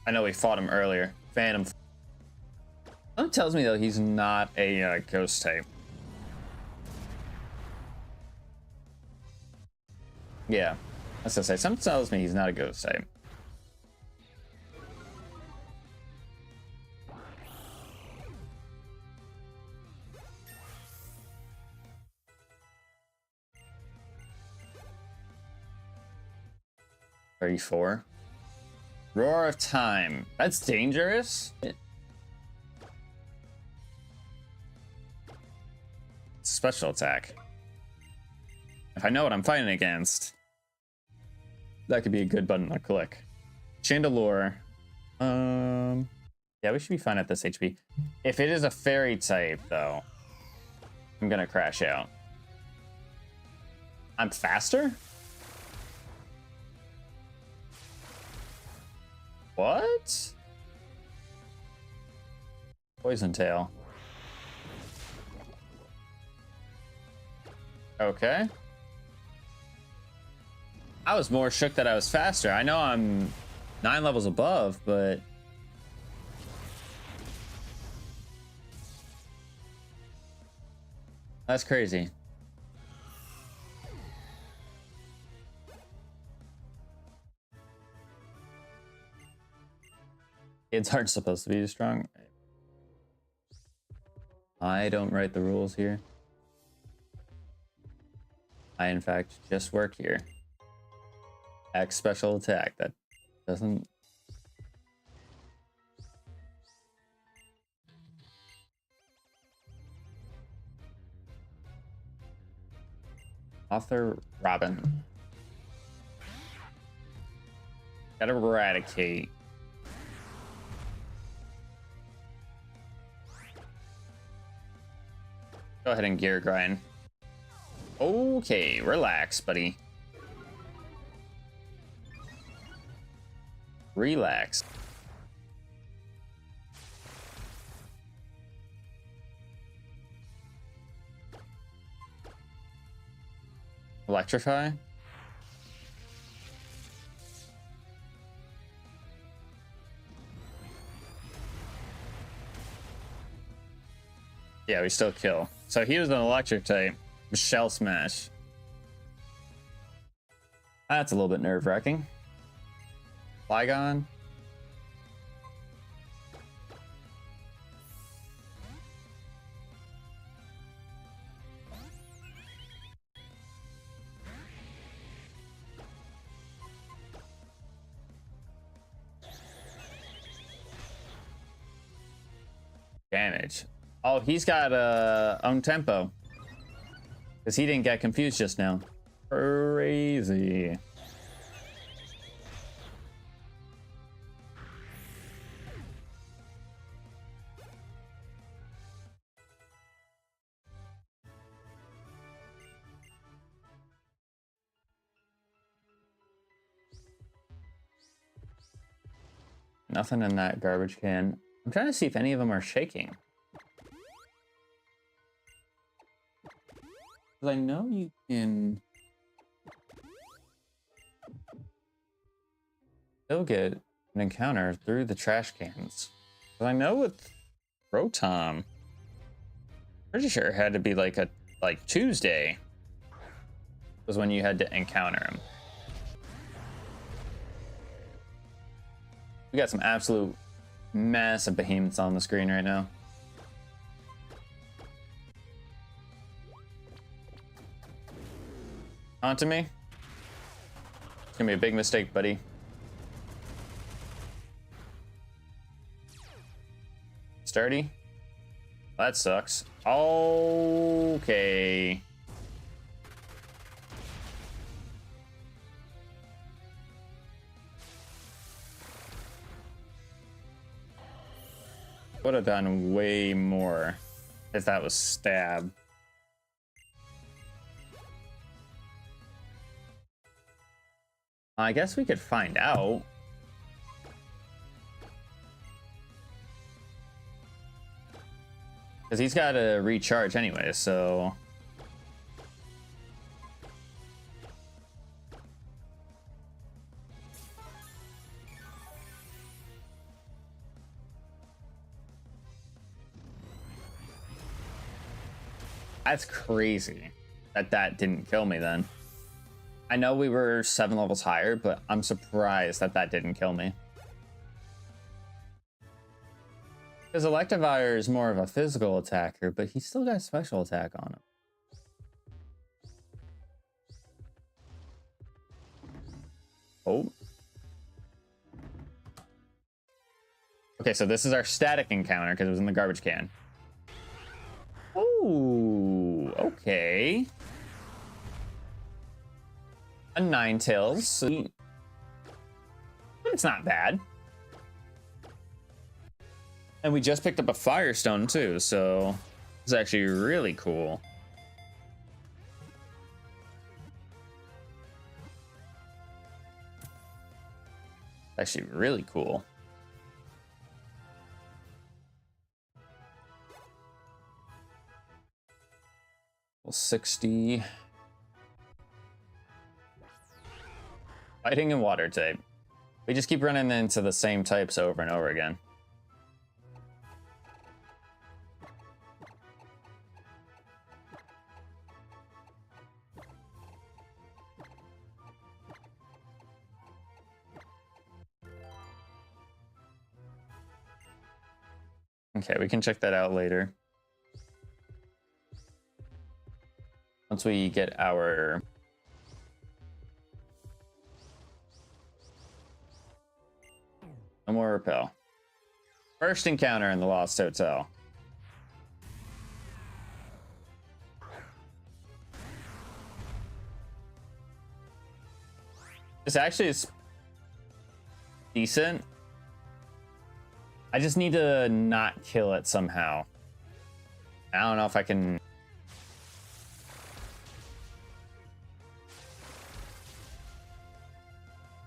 I know we fought him earlier. Phantom. Something tells me though he's not a ghost type. Yeah, that's what I say. Something tells me he's not a ghost type. $34. Roar of Time. That's dangerous. Special attack. If I know what I'm fighting against, that could be a good button to click. Chandelure. Yeah, we should be fine at this HP. If it is a fairy type, though, I'm gonna crash out. I'm faster? What? Poison Tail. Okay. I was more shook that I was faster. I know I'm 9 levels above, but that's crazy. Kids aren't supposed to be strong. I don't write the rules here. I, in fact, just work here. X special attack. That doesn't... Author Robin. Gotta eradicate. Go ahead and gear grind. Okay, relax, buddy. Relax. Electrify. Yeah, we still kill. So he was an electric type. Shell Smash. That's a little bit nerve-wracking. Flygon. Damage. Oh, he's got own tempo. Because he didn't get confused just now. Crazy. Nothing in that garbage can. I'm trying to see if any of them are shaking. I know you can still get an encounter through the trash cans. But I know with Rotom, pretty sure it had to be like Tuesday was when you had to encounter him. We got some absolute massive behemoths on the screen right now. Onto me. It's gonna be a big mistake, buddy. Sturdy. That sucks. Okay. Would have done way more if that was stab. I guess we could find out. Because he's got to recharge anyway, so... That's crazy that that didn't kill me then. I know we were 7 levels higher, but I'm surprised that that didn't kill me. Because Electivire is more of a physical attacker, but he's still got a special attack on him. Oh. Okay, so this is our static encounter because it was in the garbage can. Oh, okay. A Ninetales. It's not bad. And we just picked up a Firestone too, so it's actually really cool. Actually really cool. Well, 60. Fighting and water type. We just keep running into the same types over and over again. Okay, we can check that out later. Once we get our... No more repel. First encounter in the Lost Hotel. This actually is decent. I just need to not kill it somehow. I don't know if I can...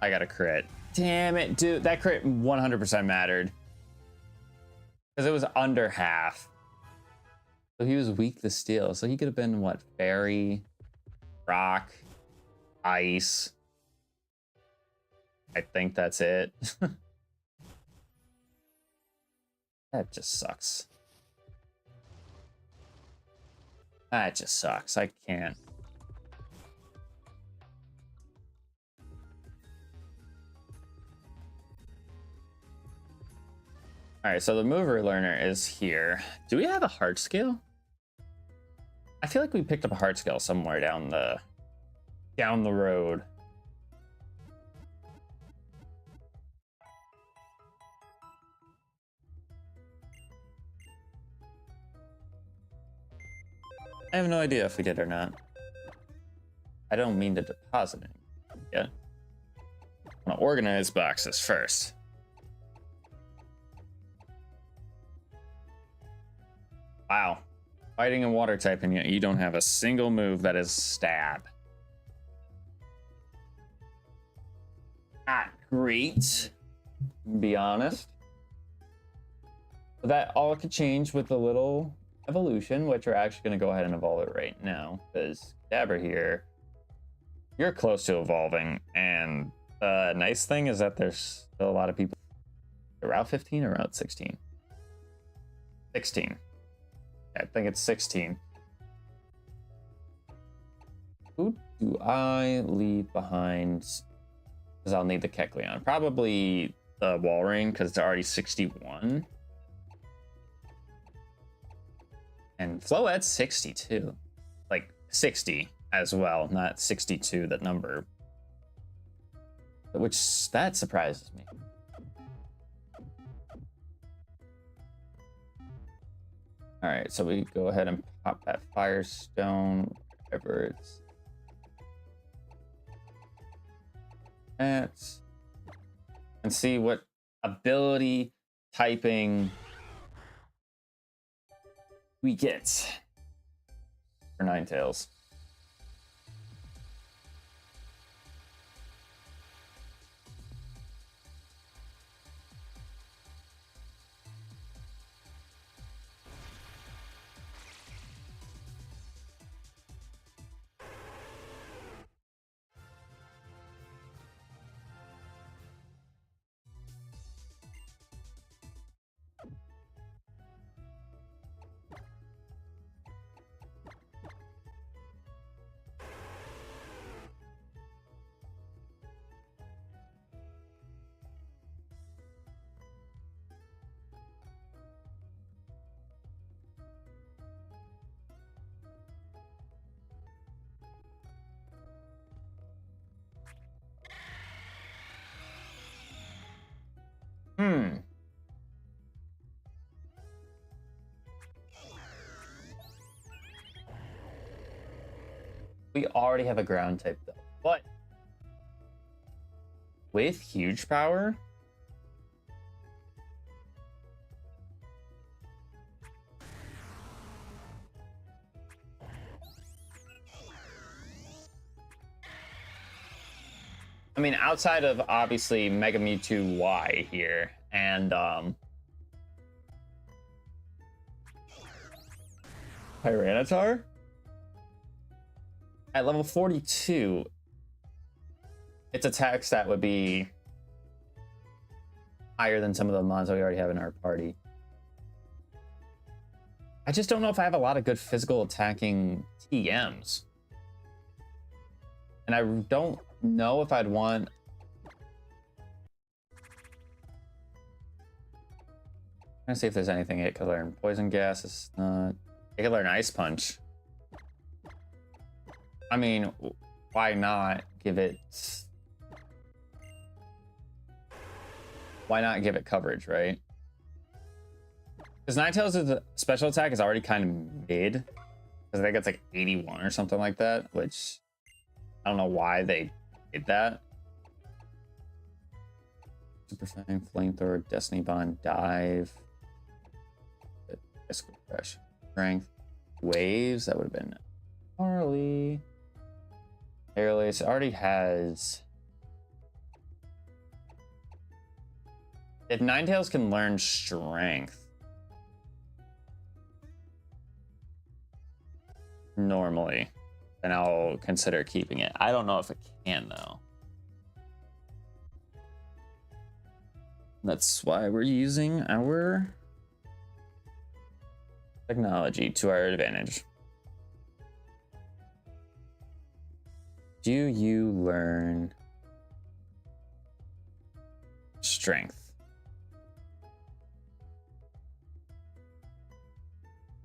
I got a crit. Damn it, dude. That crit 100% mattered. Because it was under half. So he was weak to steel. So he could have been, what, fairy, rock, ice. I think that's it. That just sucks. That just sucks. I can't. All right, so the mover learner is here. Do we have a heart scale? I feel like we picked up a heart scale somewhere down the road. I have no idea if we did or not. I don't mean to deposit it yet. I want to organize boxes first. Wow. Fighting and water type, and yet you don't have a single move that is stab. Not great, to be honest. But that all could change with a little evolution, which we're actually going to go ahead and evolve it right now, because Dabber here, you're close to evolving, and the nice thing is that there's still a lot of people. Route 15 or Route 16? 16. I think it's 16. Who do I leave behind? Because I'll need the Kecleon. Probably the Walrein, because it's already 61. And Floette's 62. Like 60 as well, not 62, that number. Which, that surprises me. All right, so we go ahead and pop that Firestone, whatever it's at, and see what ability typing we get for Ninetales. Hmm. We already have a ground type though. But with huge power, I mean, outside of obviously Mega Mewtwo Y here and Tyranitar at level 42, its attack stat would be higher than some of the mons we already have in our party. I just don't know if I have a lot of good physical attacking TMs. And I don't know if I'd want... I'm gonna see if there's anything it could learn. Poison gas is not... It could learn Ice Punch. I mean, why not give it... Why not give it coverage, right? Because Ninetales' special attack is already kind of mid. Because I think it's like 81 or something like that, which... I don't know why they did that. Super Fang, Flamethrower, Destiny Bond, Dive, Crash, Strength, Waves. That would have been Harley. Airlace already has. If Ninetales can learn Strength, normally, then I'll consider keeping it. I don't know if it can though. That's why we're using our technology to our advantage. Do you learn Strength?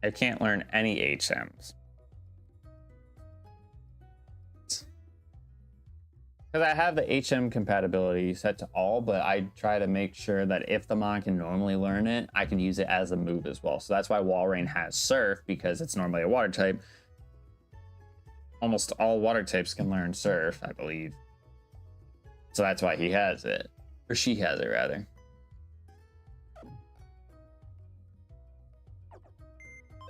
I can't learn any HMs. Because I have the HM compatibility set to all, but I try to make sure that if the mon can normally learn it, I can use it as a move as well. So that's why Walrein has Surf, because it's normally a water type. Almost all water types can learn Surf, I believe. So that's why he has it. Or she has it, rather.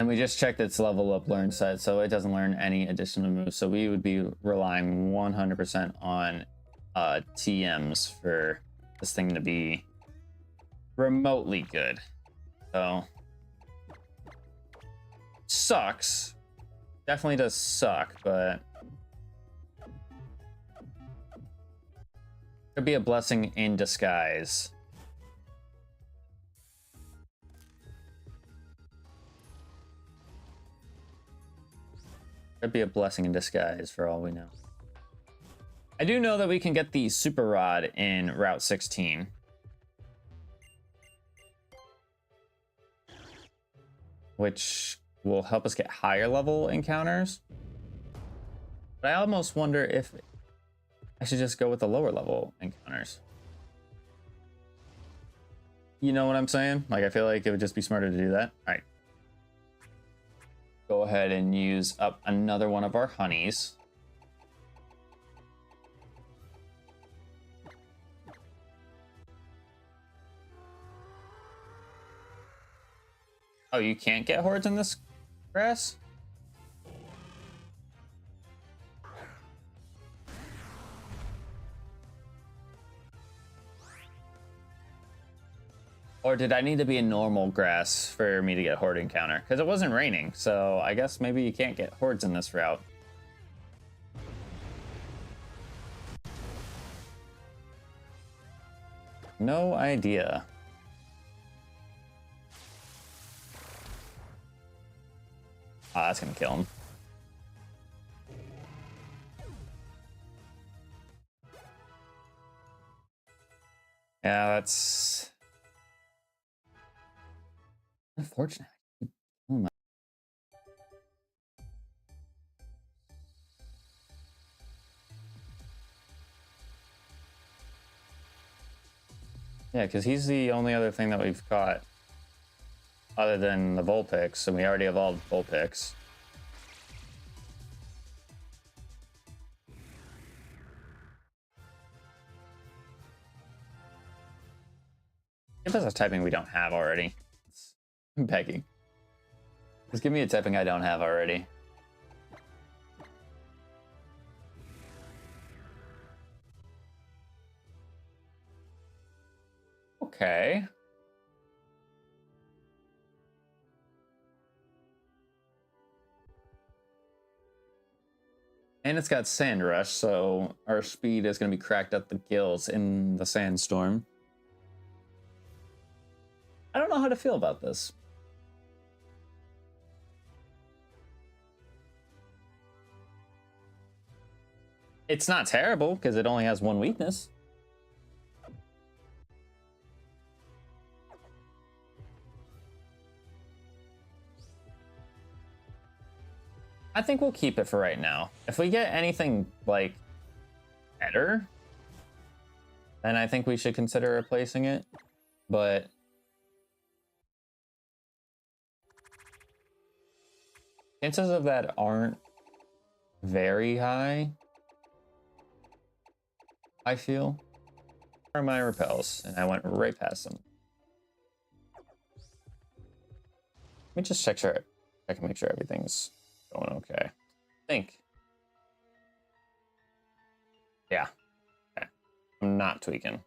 And we just checked its level up learn set, so it doesn't learn any additional moves. So we would be relying 100% on TMs for this thing to be remotely good. So sucks. Definitely does suck, but could be a blessing in disguise. Could be a blessing in disguise for all we know. I do know that we can get the Super Rod in Route 16. Which will help us get higher level encounters. But I almost wonder if I should just go with the lower level encounters. You know what I'm saying? Like, I feel like it would just be smarter to do that. All right. Go ahead and use up another one of our honeys. Oh, you can't get hordes in this grass? Or did I need to be in normal grass for me to get horde encounter? Because it wasn't raining, so I guess maybe you can't get hordes in this route. No idea. Ah, that's gonna kill him. Yeah, that's unfortunate. Oh my. Yeah, because he's the only other thing that we've caught other than the Vulpix, and we already evolved Vulpix. Give us a typing we don't have already. I'm begging. Just give me a typing I don't have already. Okay. And it's got Sand Rush, so our speed is going to be cracked up the gills in the sandstorm. I don't know how to feel about this. It's not terrible, because it only has one weakness. I think we'll keep it for right now. If we get anything, like, better, then I think we should consider replacing it. But chances of that aren't very high, I feel. Are my repels, and I went right past them. Let me just check and make sure everything's going okay. I think. Yeah. Okay. I'm not tweaking.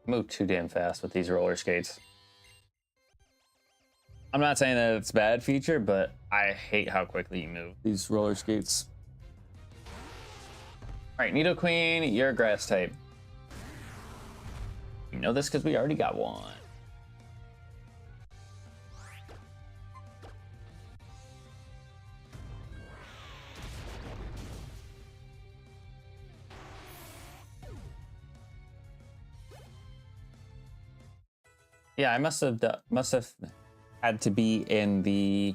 Move too damn fast with these roller skates. I'm not saying that it's a bad feature, but I hate how quickly you move these roller skates. All right, Nidoqueen, you're a grass type. You know this because we already got one. Yeah, I must have had to be in the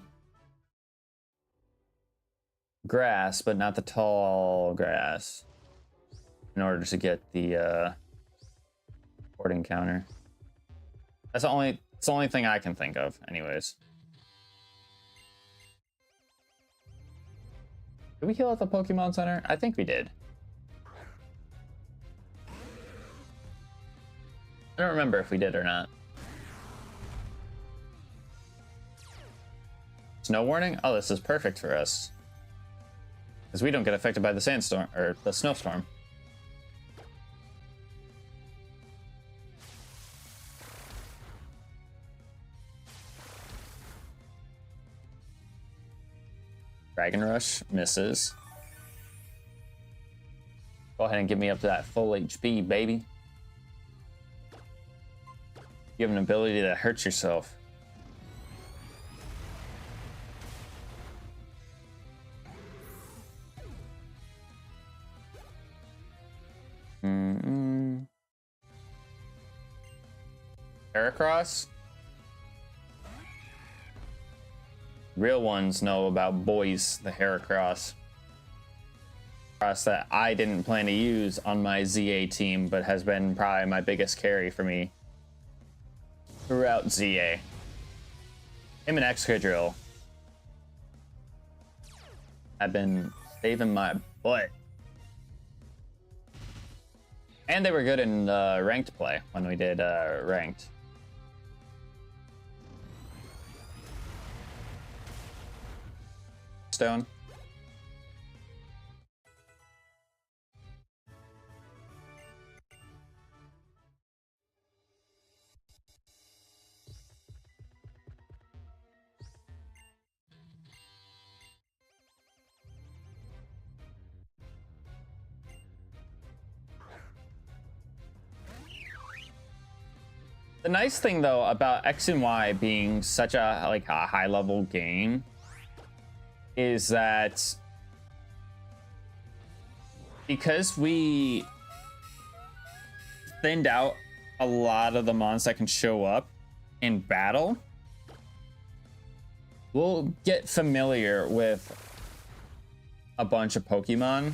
grass, but not the tall grass, in order to get the boarding counter. It's the only thing I can think of, anyways. Did we heal at the Pokemon Center? I think we did. I don't remember if we did or not. Snow warning? Oh, this is perfect for us. Because we don't get affected by the sandstorm, or the snowstorm. Dragon Rush misses. Go ahead and get me up to that full HP, baby. You have an ability that hurts yourself. Heracross? Real ones know about boys, the Heracross. Cross that I didn't plan to use on my ZA team, but has been probably my biggest carry for me throughout ZA. Him and Excadrill have been saving my butt. And they were good in ranked play when we did ranked. Stone. The nice thing though about X and Y being such a high level game is that because we thinned out a lot of the mons that can show up in battle, we'll get familiar with a bunch of Pokemon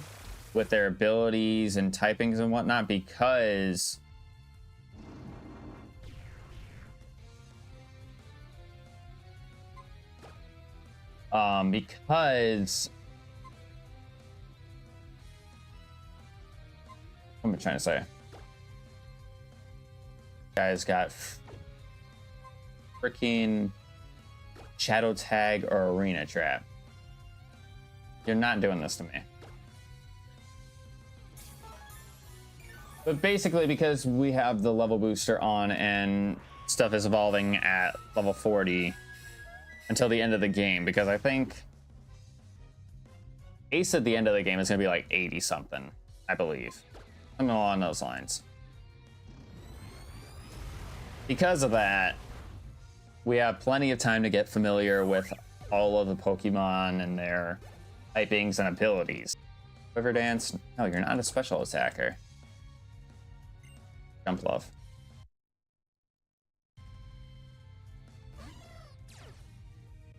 with their abilities and typings and whatnot because what am I trying to say? Guys got freaking Shadow Tag or Arena Trap. You're not doing this to me. But basically, because we have the level booster on and stuff is evolving at level 40 until the end of the game, because I think Ace at the end of the game is going to be like 80 something, I believe. Something along those lines. Because of that, we have plenty of time to get familiar with all of the Pokemon and their typings and abilities. Quiver Dance? No, you're not a special attacker. Jump Love.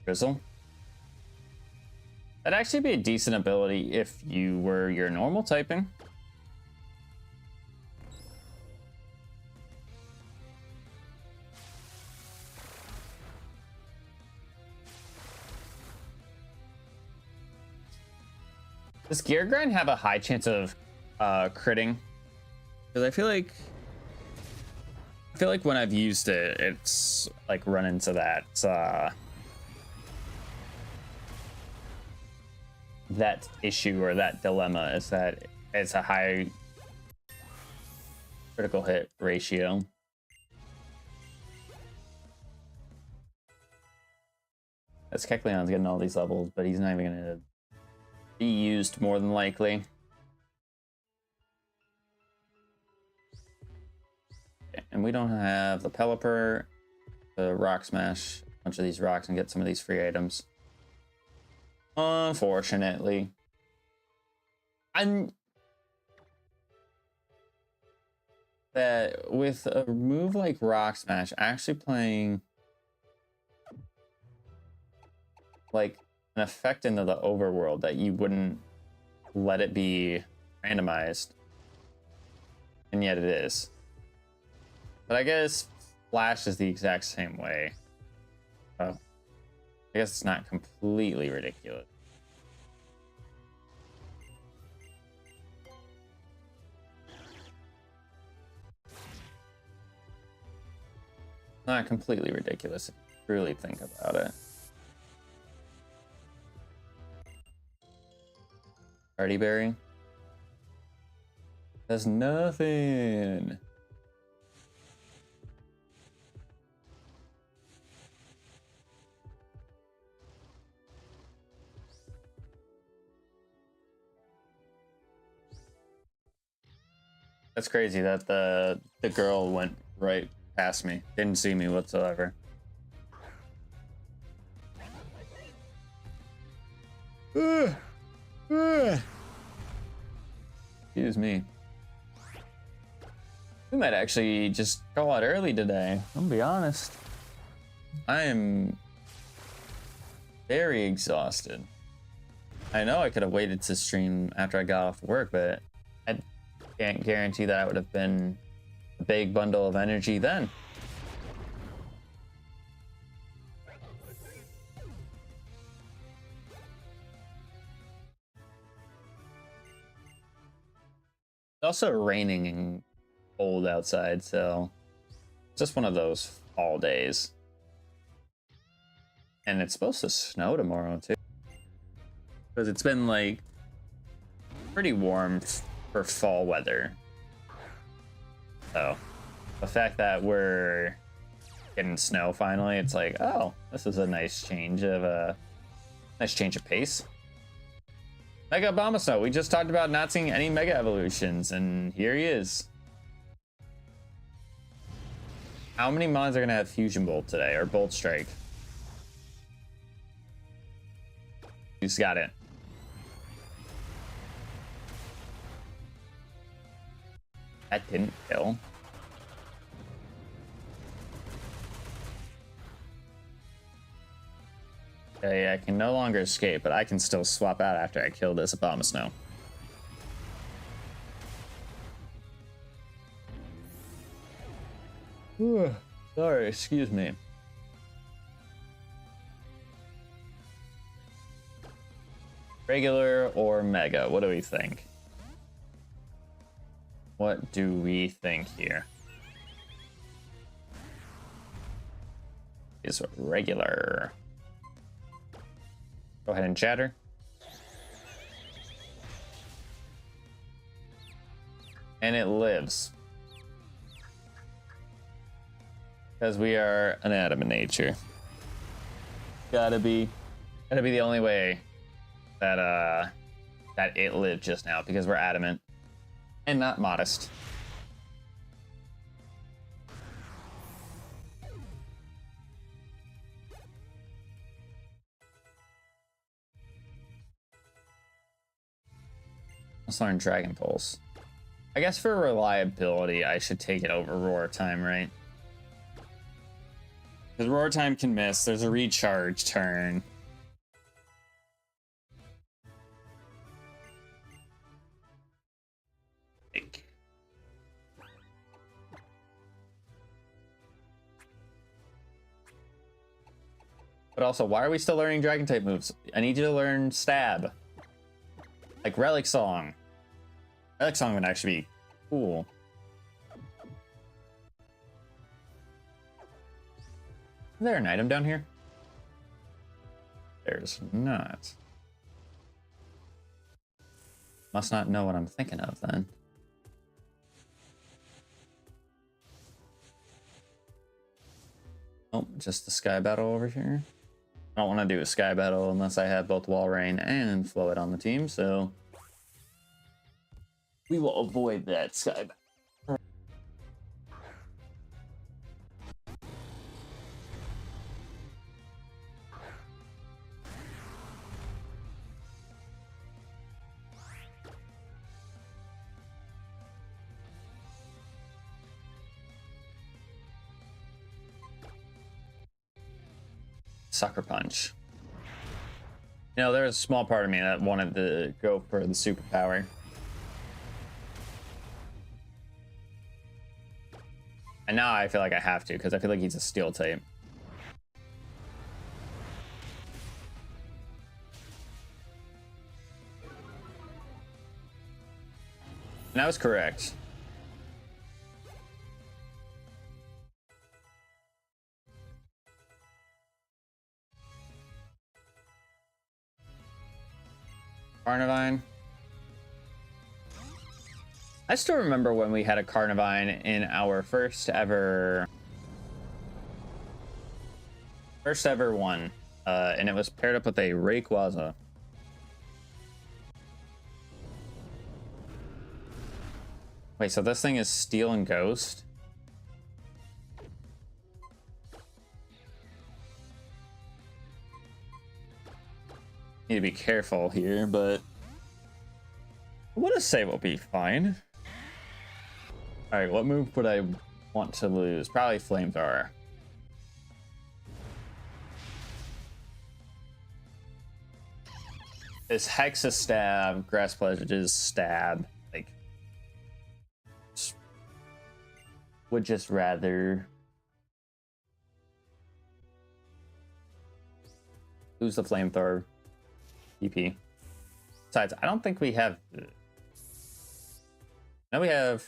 Drizzle. That'd actually be a decent ability if you were your normal typing. Does Gear Grind have a high chance of critting? Because I feel like when I've used it, it's like run into that issue or that dilemma, is that it's a high critical hit ratio. As Kecleon's getting all these levels, but he's not even gonna be used more than likely. And we don't have the Pelipper, the Rock Smash, a bunch of these rocks and get some of these free items. Unfortunately. And that with a move like Rock Smash, actually playing like an effect into the overworld that you wouldn't let it be randomized. And yet it is. But I guess Flash is the exact same way. Oh, I guess it's not completely ridiculous. Not completely ridiculous if you really think about it. Party Berry does nothing. That's crazy that the girl went right past me. Didn't see me whatsoever. Excuse me. We might actually just go out early today. I'm gonna be honest. I am very exhausted. I know I could have waited to stream after I got off work, but I can't guarantee that I would have been a big bundle of energy then. It's also raining and cold outside, so it's just one of those fall days. And it's supposed to snow tomorrow too, because it's been like pretty warm for fall weather. So the fact that we're getting snow finally, it's like, oh, this is a nice change of pace. Mega Abomasnow, we just talked about not seeing any Mega Evolutions, and here he is. How many mods are gonna have Fusion Bolt today, or Bolt Strike? Who's got it? That didn't kill. Okay, I can no longer escape, but I can still swap out after I kill this Abomasnow. Sorry, excuse me. Regular or mega? What do we think? What do we think here? Is regular. Go ahead and chatter. And it lives. Because we are an adamant nature. Gotta be the only way that that it lived just now, because we're adamant and not modest. Let's learn Dragon Pulse. I guess for reliability, I should take it over Roar Time, right? Because Roar Time can miss. There's a recharge turn. But also, why are we still learning Dragon type moves? I need you to learn Stab. Like Relic Song. Relic Song would actually be cool. Is there an item down here? There's not. Must not know what I'm thinking of then. Oh, just the Sky Battle over here. I don't want to do a Sky Battle unless I have both Wall Rain and Floet on the team, so we will avoid that Sky Battle. Sucker Punch. You know, there was a small part of me that wanted to go for the superpower. And now I feel like I have to, because I feel like he's a steel type. And I was correct. Carnivine. I still remember when we had a Carnivine in our first ever one, and it was paired up with a Rayquaza. Wait, so this thing is Steel and Ghost? Need to be careful here, but I want to say we'll be fine. All right, what move would I want to lose? Probably Flamethrower. This Hexa Stab, Grass Pledges Stab, like, would just rather lose the Flamethrower. EP. Besides, I don't think we have. Now we have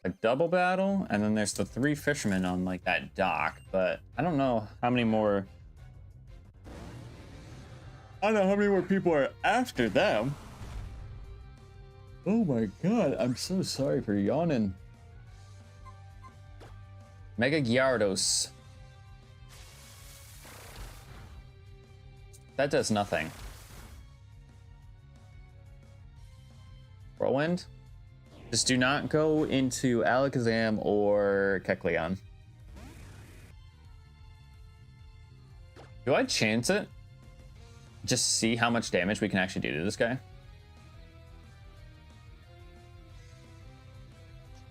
a double battle, and then there's the 3 fishermen on like that dock, but I don't know how many more. I don't know how many more people are after them. Oh my god, I'm so sorry for yawning. Mega Gyarados. That does nothing. Whirlwind? Just do not go into Alakazam or Kecleon. Do I chance it? Just see how much damage we can actually do to this guy?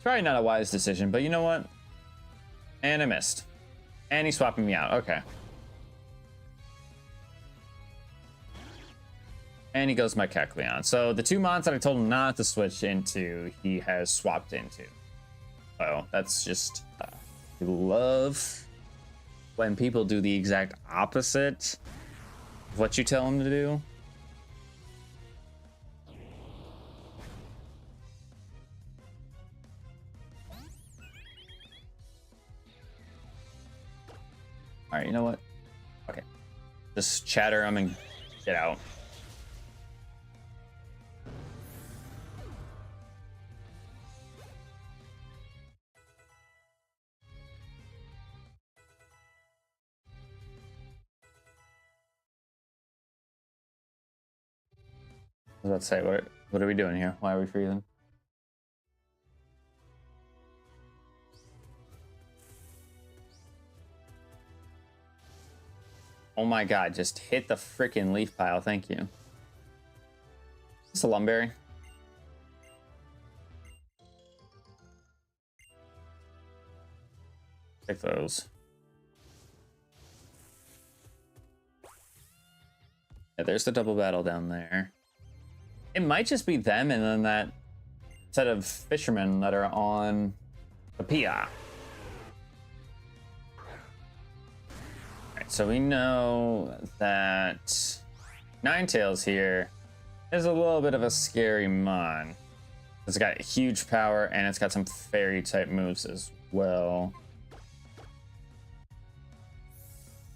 Probably not a wise decision, but you know what? And I missed. And he's swapping me out. Okay. And he goes my Kecleon. So the two mons that I told him not to switch into, he has swapped into. So that's just... I love when people do the exact opposite of what you tell them to do. All right, you know what? Okay. Just chatter him and get out. I was about to say, what are we doing here? Why are we freezing? Oh my god, just hit the freaking leaf pile, thank you. Is this a Lumberry? Take those. Yeah, there's the double battle down there. It might just be them and then that set of fishermen that are on the Pia. Alright, so we know that Ninetales here is a little bit of a scary mon. It's got huge power and it's got some fairy type moves as well.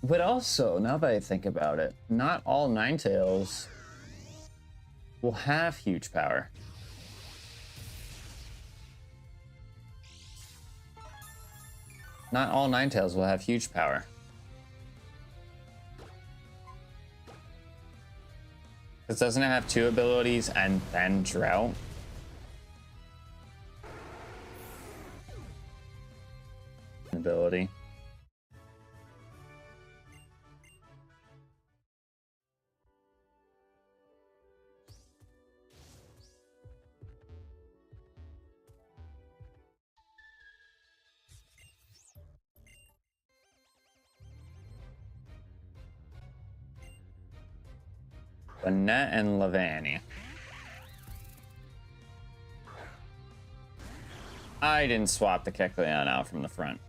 But also, now that I think about it, not all Ninetales will have huge power. Not all Ninetales will have huge power. Because doesn't it have 2 abilities and then Drought? Ability. Lynette and Lavani. I didn't swap the Kecleon out from the front.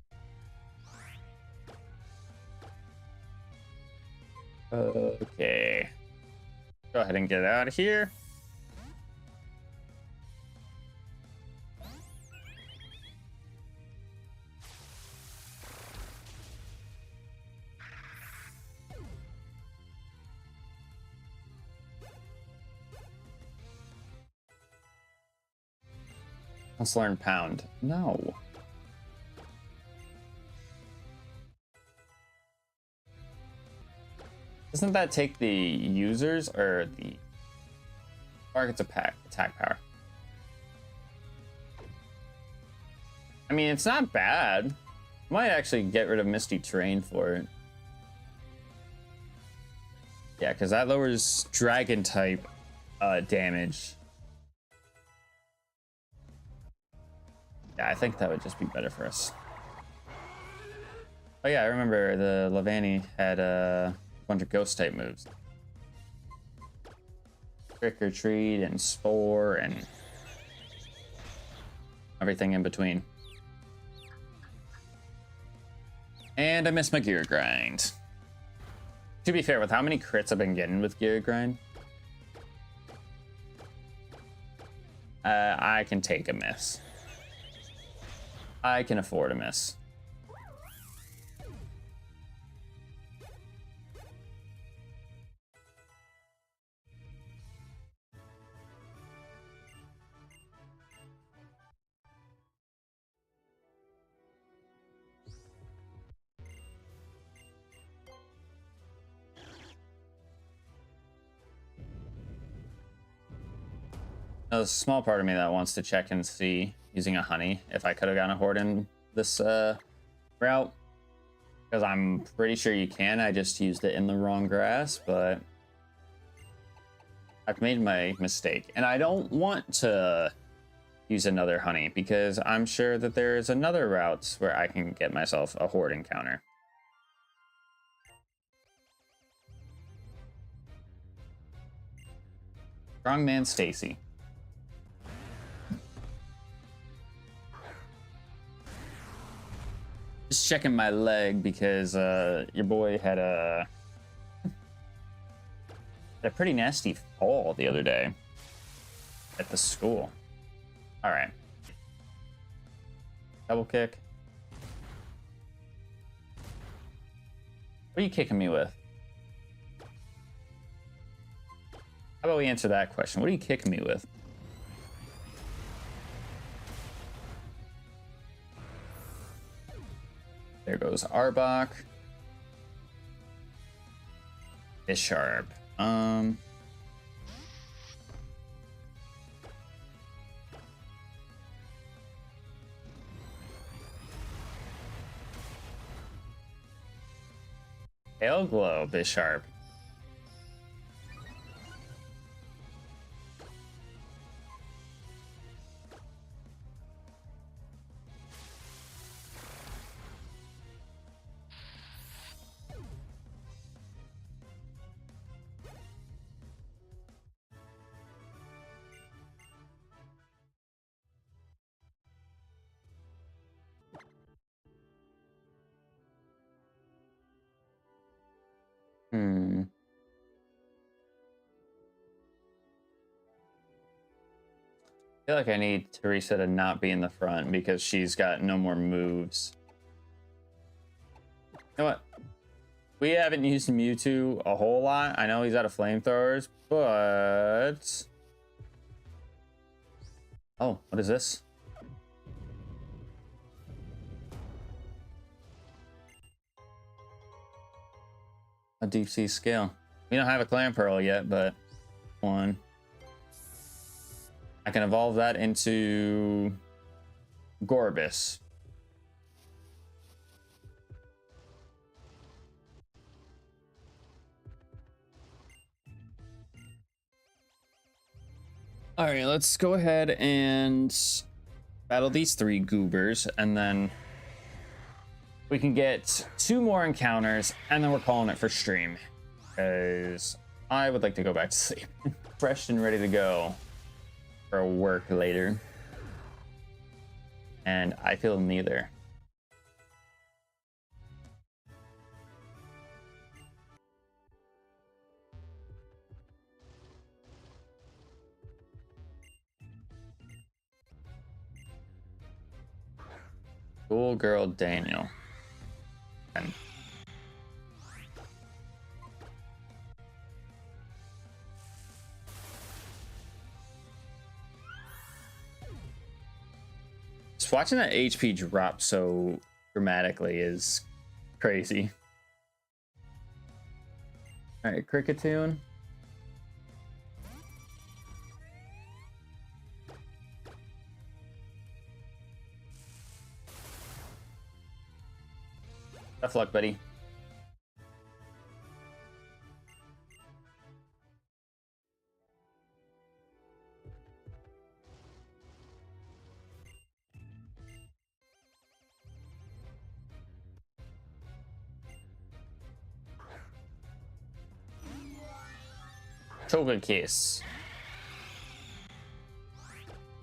Okay. Go ahead and get out of here. Let's learn Pound. No. Doesn't that take the users or the target's attack power? I mean, it's not bad. Might actually get rid of Misty Terrain for it. Yeah, because that lowers dragon type damage. Yeah, I think that would just be better for us. Oh yeah, I remember the Lavani had a bunch of ghost type moves. Trick or Treat and Spore and everything in between. And I missed my Gear Grind. To be fair, with how many crits I've been getting with Gear Grind, I can take a miss. I can afford a miss. There's a small part of me that wants to check and see, using a honey, if I could have gotten a horde in this route. Because I'm pretty sure you can. I just used it in the wrong grass, but I've made my mistake. And I don't want to use another honey because I'm sure that there's another routes where I can get myself a horde encounter. Strongman Stacy. Just checking my leg because your boy had a pretty nasty fall the other day at the school. All right. Double kick. What are you kicking me with? How about we answer that question? What are you kicking me with? There goes Arbok. Bisharp. Pale Glow, Bisharp. I feel like I need Teresa to not be in the front because she's got no more moves. You know what? We haven't used Mewtwo a whole lot. I know he's out of flamethrowers, but... Oh, what is this? A deep sea scale. We don't have a Clan Pearl yet, but one. I can evolve that into Gorbis. All right, let's go ahead and battle these 3 goobers, and then we can get 2 more encounters, and then we're calling it for stream. Because I would like to go back to sleep. Fresh and ready to go for work later. And I feel neither. Cool girl Daniel. And just watching that HP drop so dramatically is crazy. All right, Cricketune. Tough luck, buddy. Togekiss.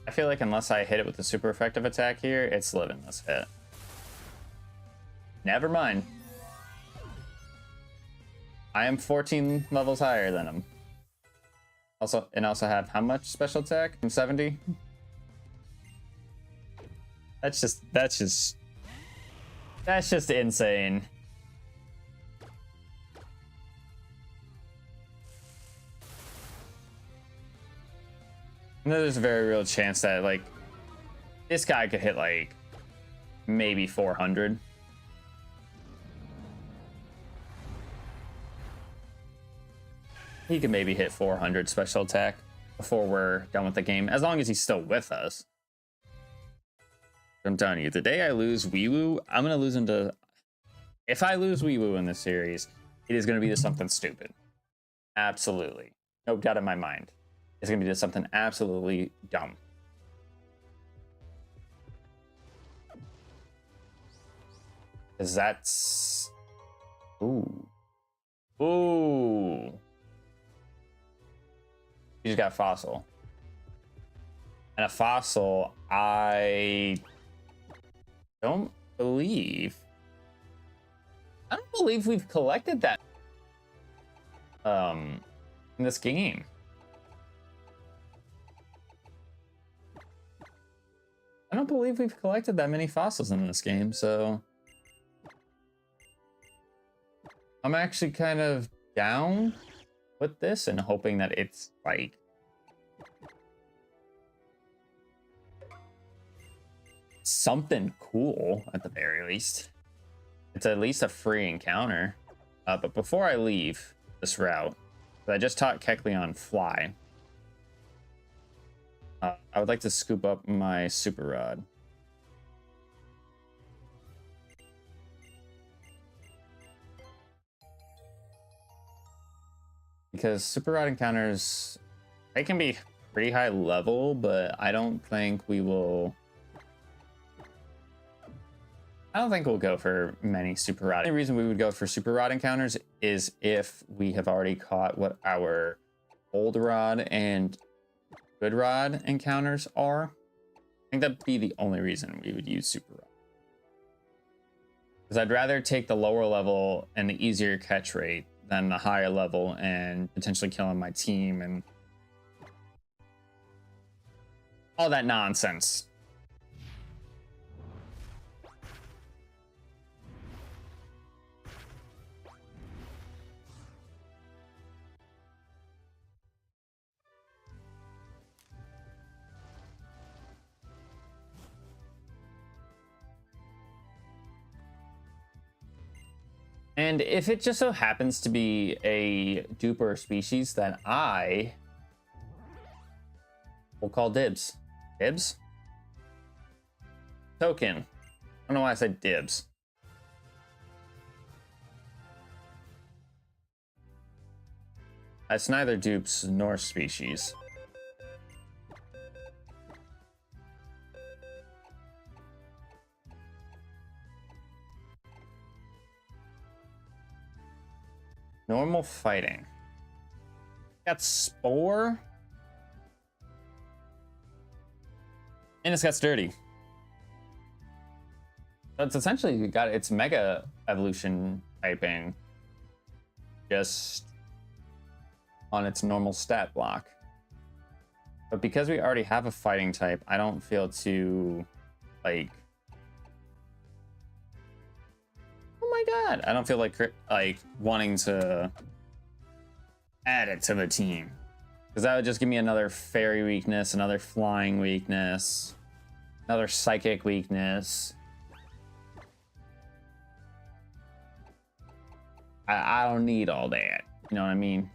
I feel like unless I hit it with a super effective attack here, it's living this hit. Never mind. I am 14 levels higher than him. Also have how much special attack? I'm 70. That's just insane. There's a very real chance that like this guy could hit like maybe 400. He could maybe hit 400 special attack before we're done with the game, as long as he's still with us. I'm telling you, the day I lose Weewoo, I'm gonna lose into. If I lose Weewoo in this series, it is gonna be to something stupid. Absolutely, no doubt in my mind. It's gonna be to something absolutely dumb. Because that's. Ooh. Ooh. You just got Fossil. And a Fossil, I don't believe we've collected that in this game. I don't believe we've collected that many fossils in this game, so I'm actually kind of down with this and hoping that it's like something cool at the very least. It's at least a free encounter. But before I leave this route, I just taught Kecleon Fly. I would like to scoop up my Super Rod. Because Super Rod encounters, they can be pretty high level, but I don't think we'll go for many Super Rod. The only reason we would go for Super Rod encounters is if we have already caught what our Old Rod and Good Rod encounters are. I think that'd be the only reason we would use Super Rod. Because I'd rather take the lower level and the easier catch rate than the higher level and potentially killing my team and all that nonsense. And if it just so happens to be a duper species, then I will call dibs. Dibs? Token. I don't know why I said dibs. It's neither dupes nor species. Normal fighting. Got Spore. And it's got Sturdy. So it's essentially got its Mega Evolution typing just on its normal stat block. But because we already have a fighting type, I don't feel too, like... Oh my god! I don't feel like wanting to add it to the team. Because that would just give me another fairy weakness, another flying weakness, another psychic weakness. I don't need all that. You know what I mean?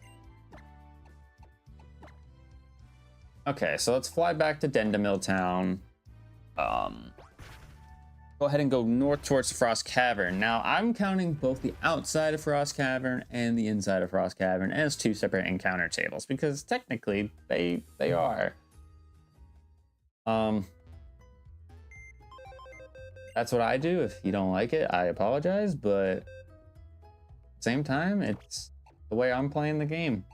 Okay, so let's fly back to Dendamil Town. Go ahead and go north towards Frost Cavern. Now, I'm counting both the outside of Frost Cavern and the inside of Frost Cavern as two separate encounter tables, because technically they are. That's what I do. If you don't like it, I apologize, but at the same time, it's the way I'm playing the game.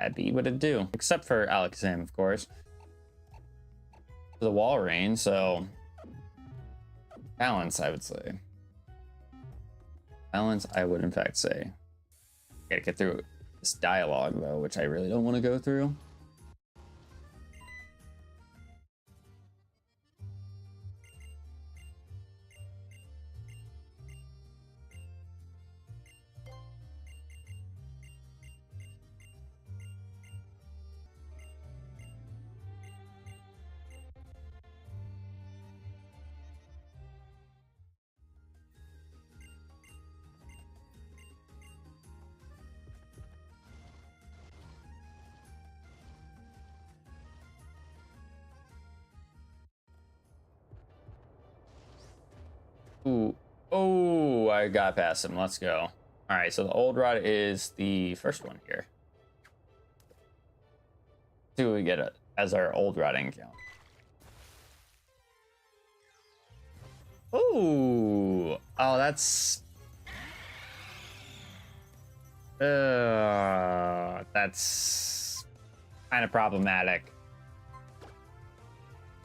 That'd be what it'd do, except for Alakazam, of course. The wall rain, so balance, I would say. Balance, I would in fact say. Gotta get through this dialogue though, which I really don't want to go through. Ooh. Oh, I got past him. Let's go. All right, so the old rod is the first one here. See what we get as our old rodding count. Ooh. Oh, that's kind of problematic.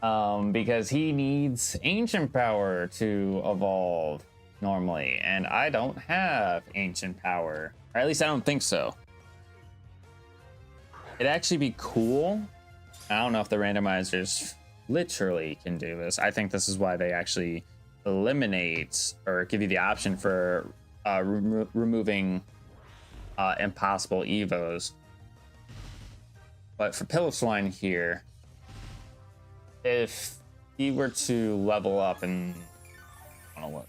Because he needs ancient power to evolve normally, and I don't have ancient power, or at least I don't think so. It'd actually be cool. I don't know if the randomizers literally can do this. I think this is why they actually eliminate or give you the option for removing impossible evos. But for Piloswine here, if he were to level up, and I don't know what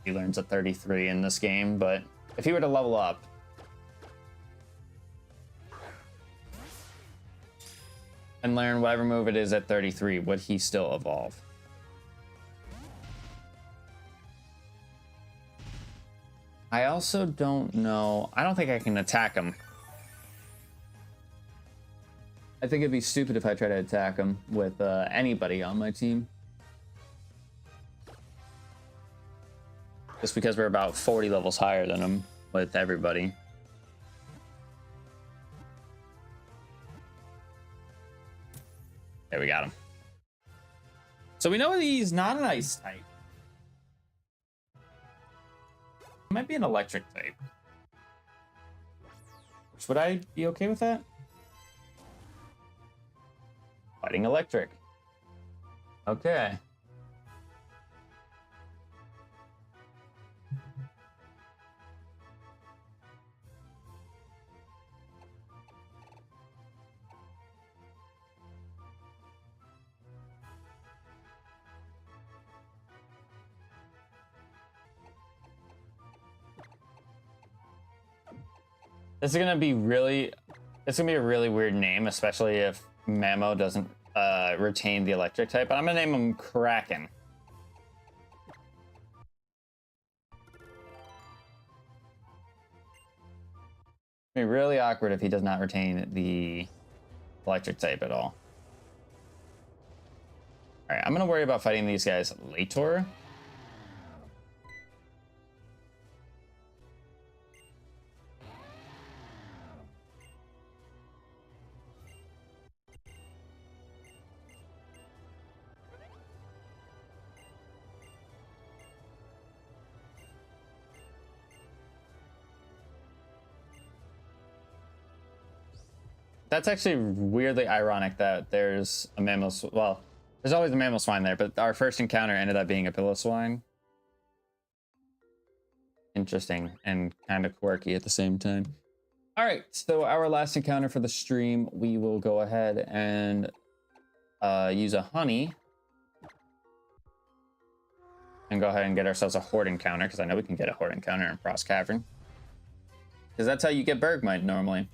he learns at 33 in this game, but if he were to level up and learn whatever move it is at 33, would he still evolve? I also don't know. I don't think I can attack him. I think it'd be stupid if I try to attack him with anybody on my team. Just because we're about 40 levels higher than him with everybody. There, we got him. So we know he's not an ice type. He might be an electric type. Would I be okay with that? Fighting electric. Okay. This is gonna be really, it's gonna be a really weird name, especially if Mamo doesn't retain the electric type, but I'm gonna name him Kraken. It'd be really awkward if he does not retain the electric type at all. All right, I'm gonna worry about fighting these guys later. That's actually weirdly ironic that there's a mammal. Well, there's always a mammal swine there, but our first encounter ended up being a pillow swine. Interesting and kind of quirky at the same time. All right, so our last encounter for the stream, we will go ahead and use a honey and go ahead and get ourselves a horde encounter, because I know we can get a horde encounter in Frost Cavern, because that's how you get Bergmite normally.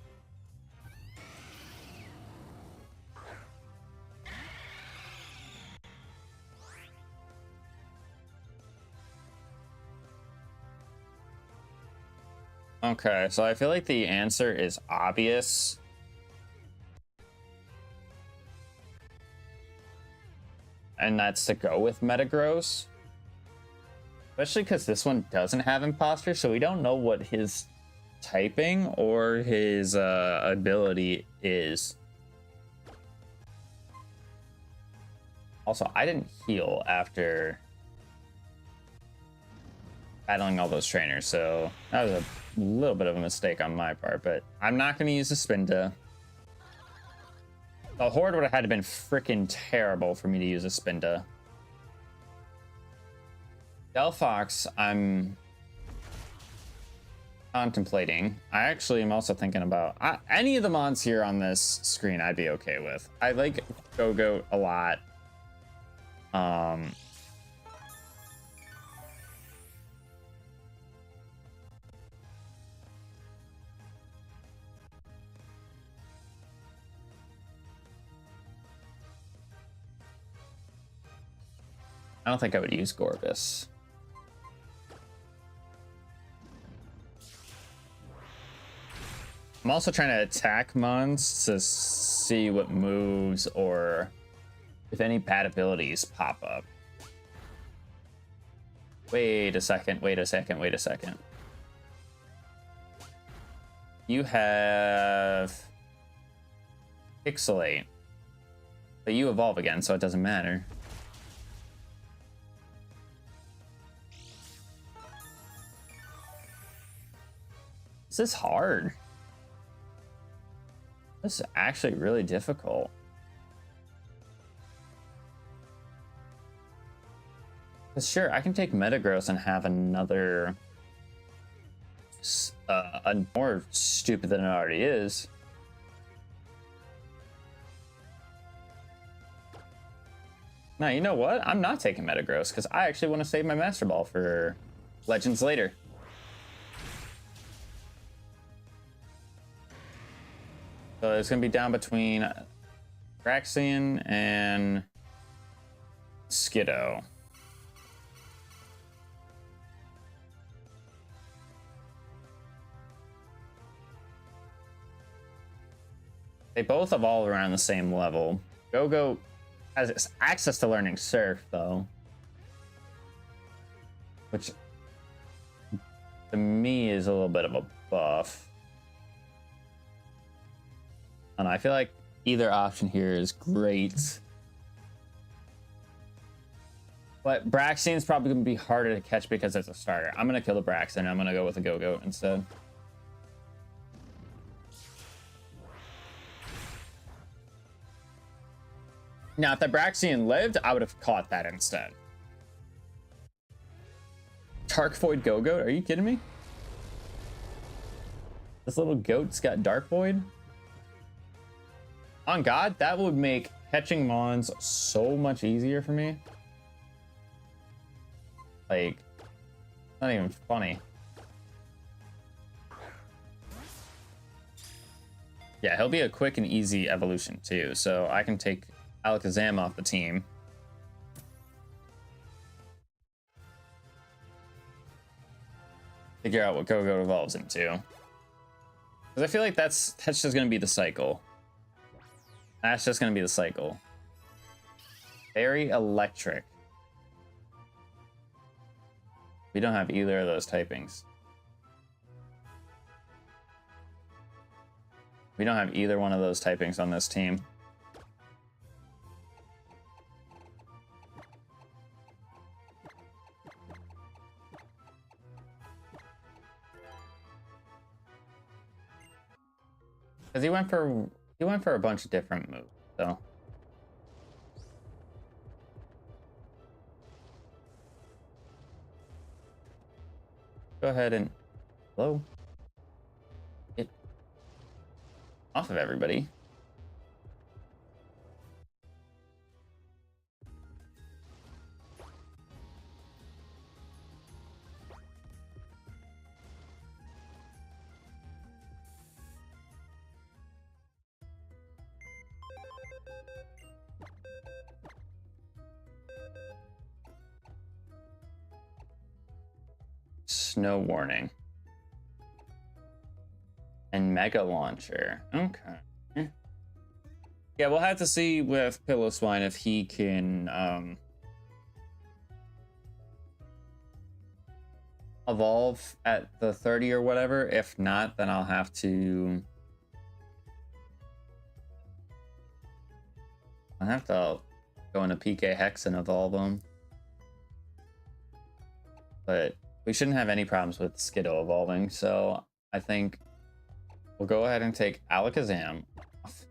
Okay, so I feel like the answer is obvious. And that's to go with Metagross. Especially because this one doesn't have Imposter, so we don't know what his typing or his ability is. Also, I didn't heal after battling all those trainers, so that was a little bit of a mistake on my part, but I'm not going to use the Spinda. The Horde would have had to been freaking terrible for me to use a Spinda. Delphox, I'm contemplating. I actually am also thinking about any of the mons here on this screen I'd be okay with. I like Go-Goat a lot. I don't think I would use Gorbis. I'm also trying to attack Mons to see what moves or if any bad abilities pop up. Wait a second, wait a second, wait a second. You have Pixelate, but you evolve again, so it doesn't matter. This is hard. This is actually really difficult. But sure, I can take Metagross and have another more stupid than it already is. Now, you know what? I'm not taking Metagross because I actually want to save my Master Ball for Legends later. So it's going to be down between Braxian and Skiddo. They both evolve around the same level. Go-Go has access to learning Surf, though. Which, to me, is a little bit of a buff. And I feel like either option here is great. But Braxian's probably going to be harder to catch because it's a starter. I'm going to kill the Braxian. I'm going to go with a Go-Go instead. Now, if the Braxian lived, I would have caught that instead. Dark Void Go-Go? Are you kidding me? This little goat's got Dark Void? On God, that would make catching Mons so much easier for me. Like, not even funny. Yeah, he'll be a quick and easy evolution too, so I can take Alakazam off the team. Figure out what Go-Go evolves into. Because I feel like that's just going to be the cycle. That's just going to be the cycle. Very electric. We don't have either of those typings. We don't have either one of those typings on this team. Because he went for a bunch of different moves, so. Go ahead and hello. Get off of everybody. Snow Warning. And Mega Launcher. Okay. Yeah, we'll have to see with Pillow-Swine if he can evolve at the 30 or whatever. If not, then I'll have to go into PK Hex and evolve him. But we shouldn't have any problems with Skiddo evolving, so I think we'll go ahead and take Alakazam off.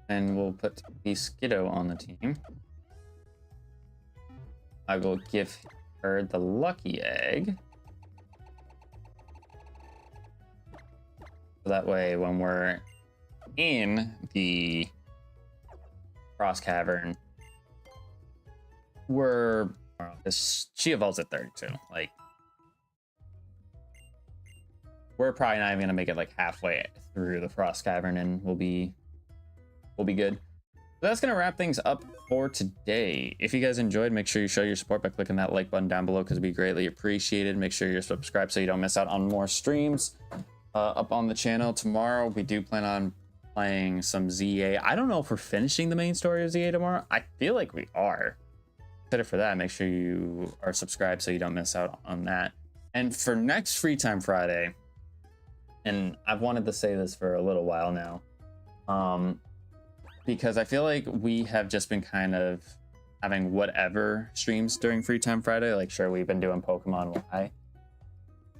And we'll put the Skiddo on the team. I will give her the Lucky Egg. So that way, when we're in the Frost Cavern, she evolves at 32. Like, we're probably not even gonna make it like halfway through the Frost Cavern, and we'll be good. That's going to wrap things up for today. If you guys enjoyed, make sure you show your support by clicking that like button down below because it'd be greatly appreciated. Make sure you're subscribed so you don't miss out on more streams up on the channel. Tomorrow, we do plan on playing some ZA. I don't know if we're finishing the main story of ZA tomorrow. I feel like we are. Consider for that. Make sure you are subscribed so you don't miss out on that. And for next Free Time Friday, and I've wanted to say this for a little while now, because I feel like we have just been kind of having whatever streams during Free Time Friday. Like, sure, we've been doing Pokemon Y.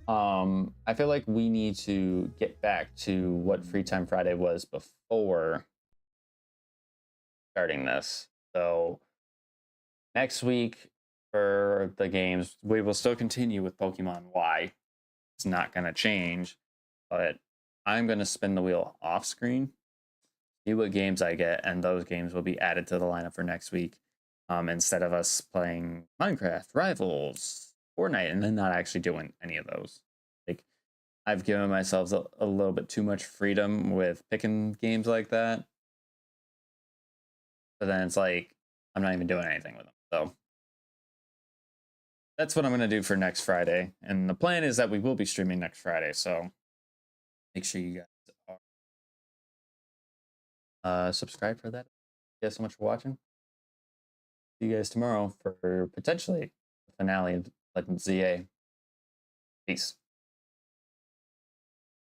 I feel like we need to get back to what Free Time Friday was before starting this. So next week for the games, we will still continue with Pokemon Y. It's not going to change, but I'm going to spin the wheel off screen, see what games I get, and those games will be added to the lineup for next week. Instead of us playing Minecraft, Rivals, Fortnite, and then not actually doing any of those. Like, I've given myself a little bit too much freedom with picking games like that. But then it's like, I'm not even doing anything with them. So that's what I'm going to do for next Friday. And the plan is that we will be streaming next Friday. So make sure you guys are subscribed for that. Thank you guys so much for watching. See you guys tomorrow for potentially the finale of Legend ZA. Peace.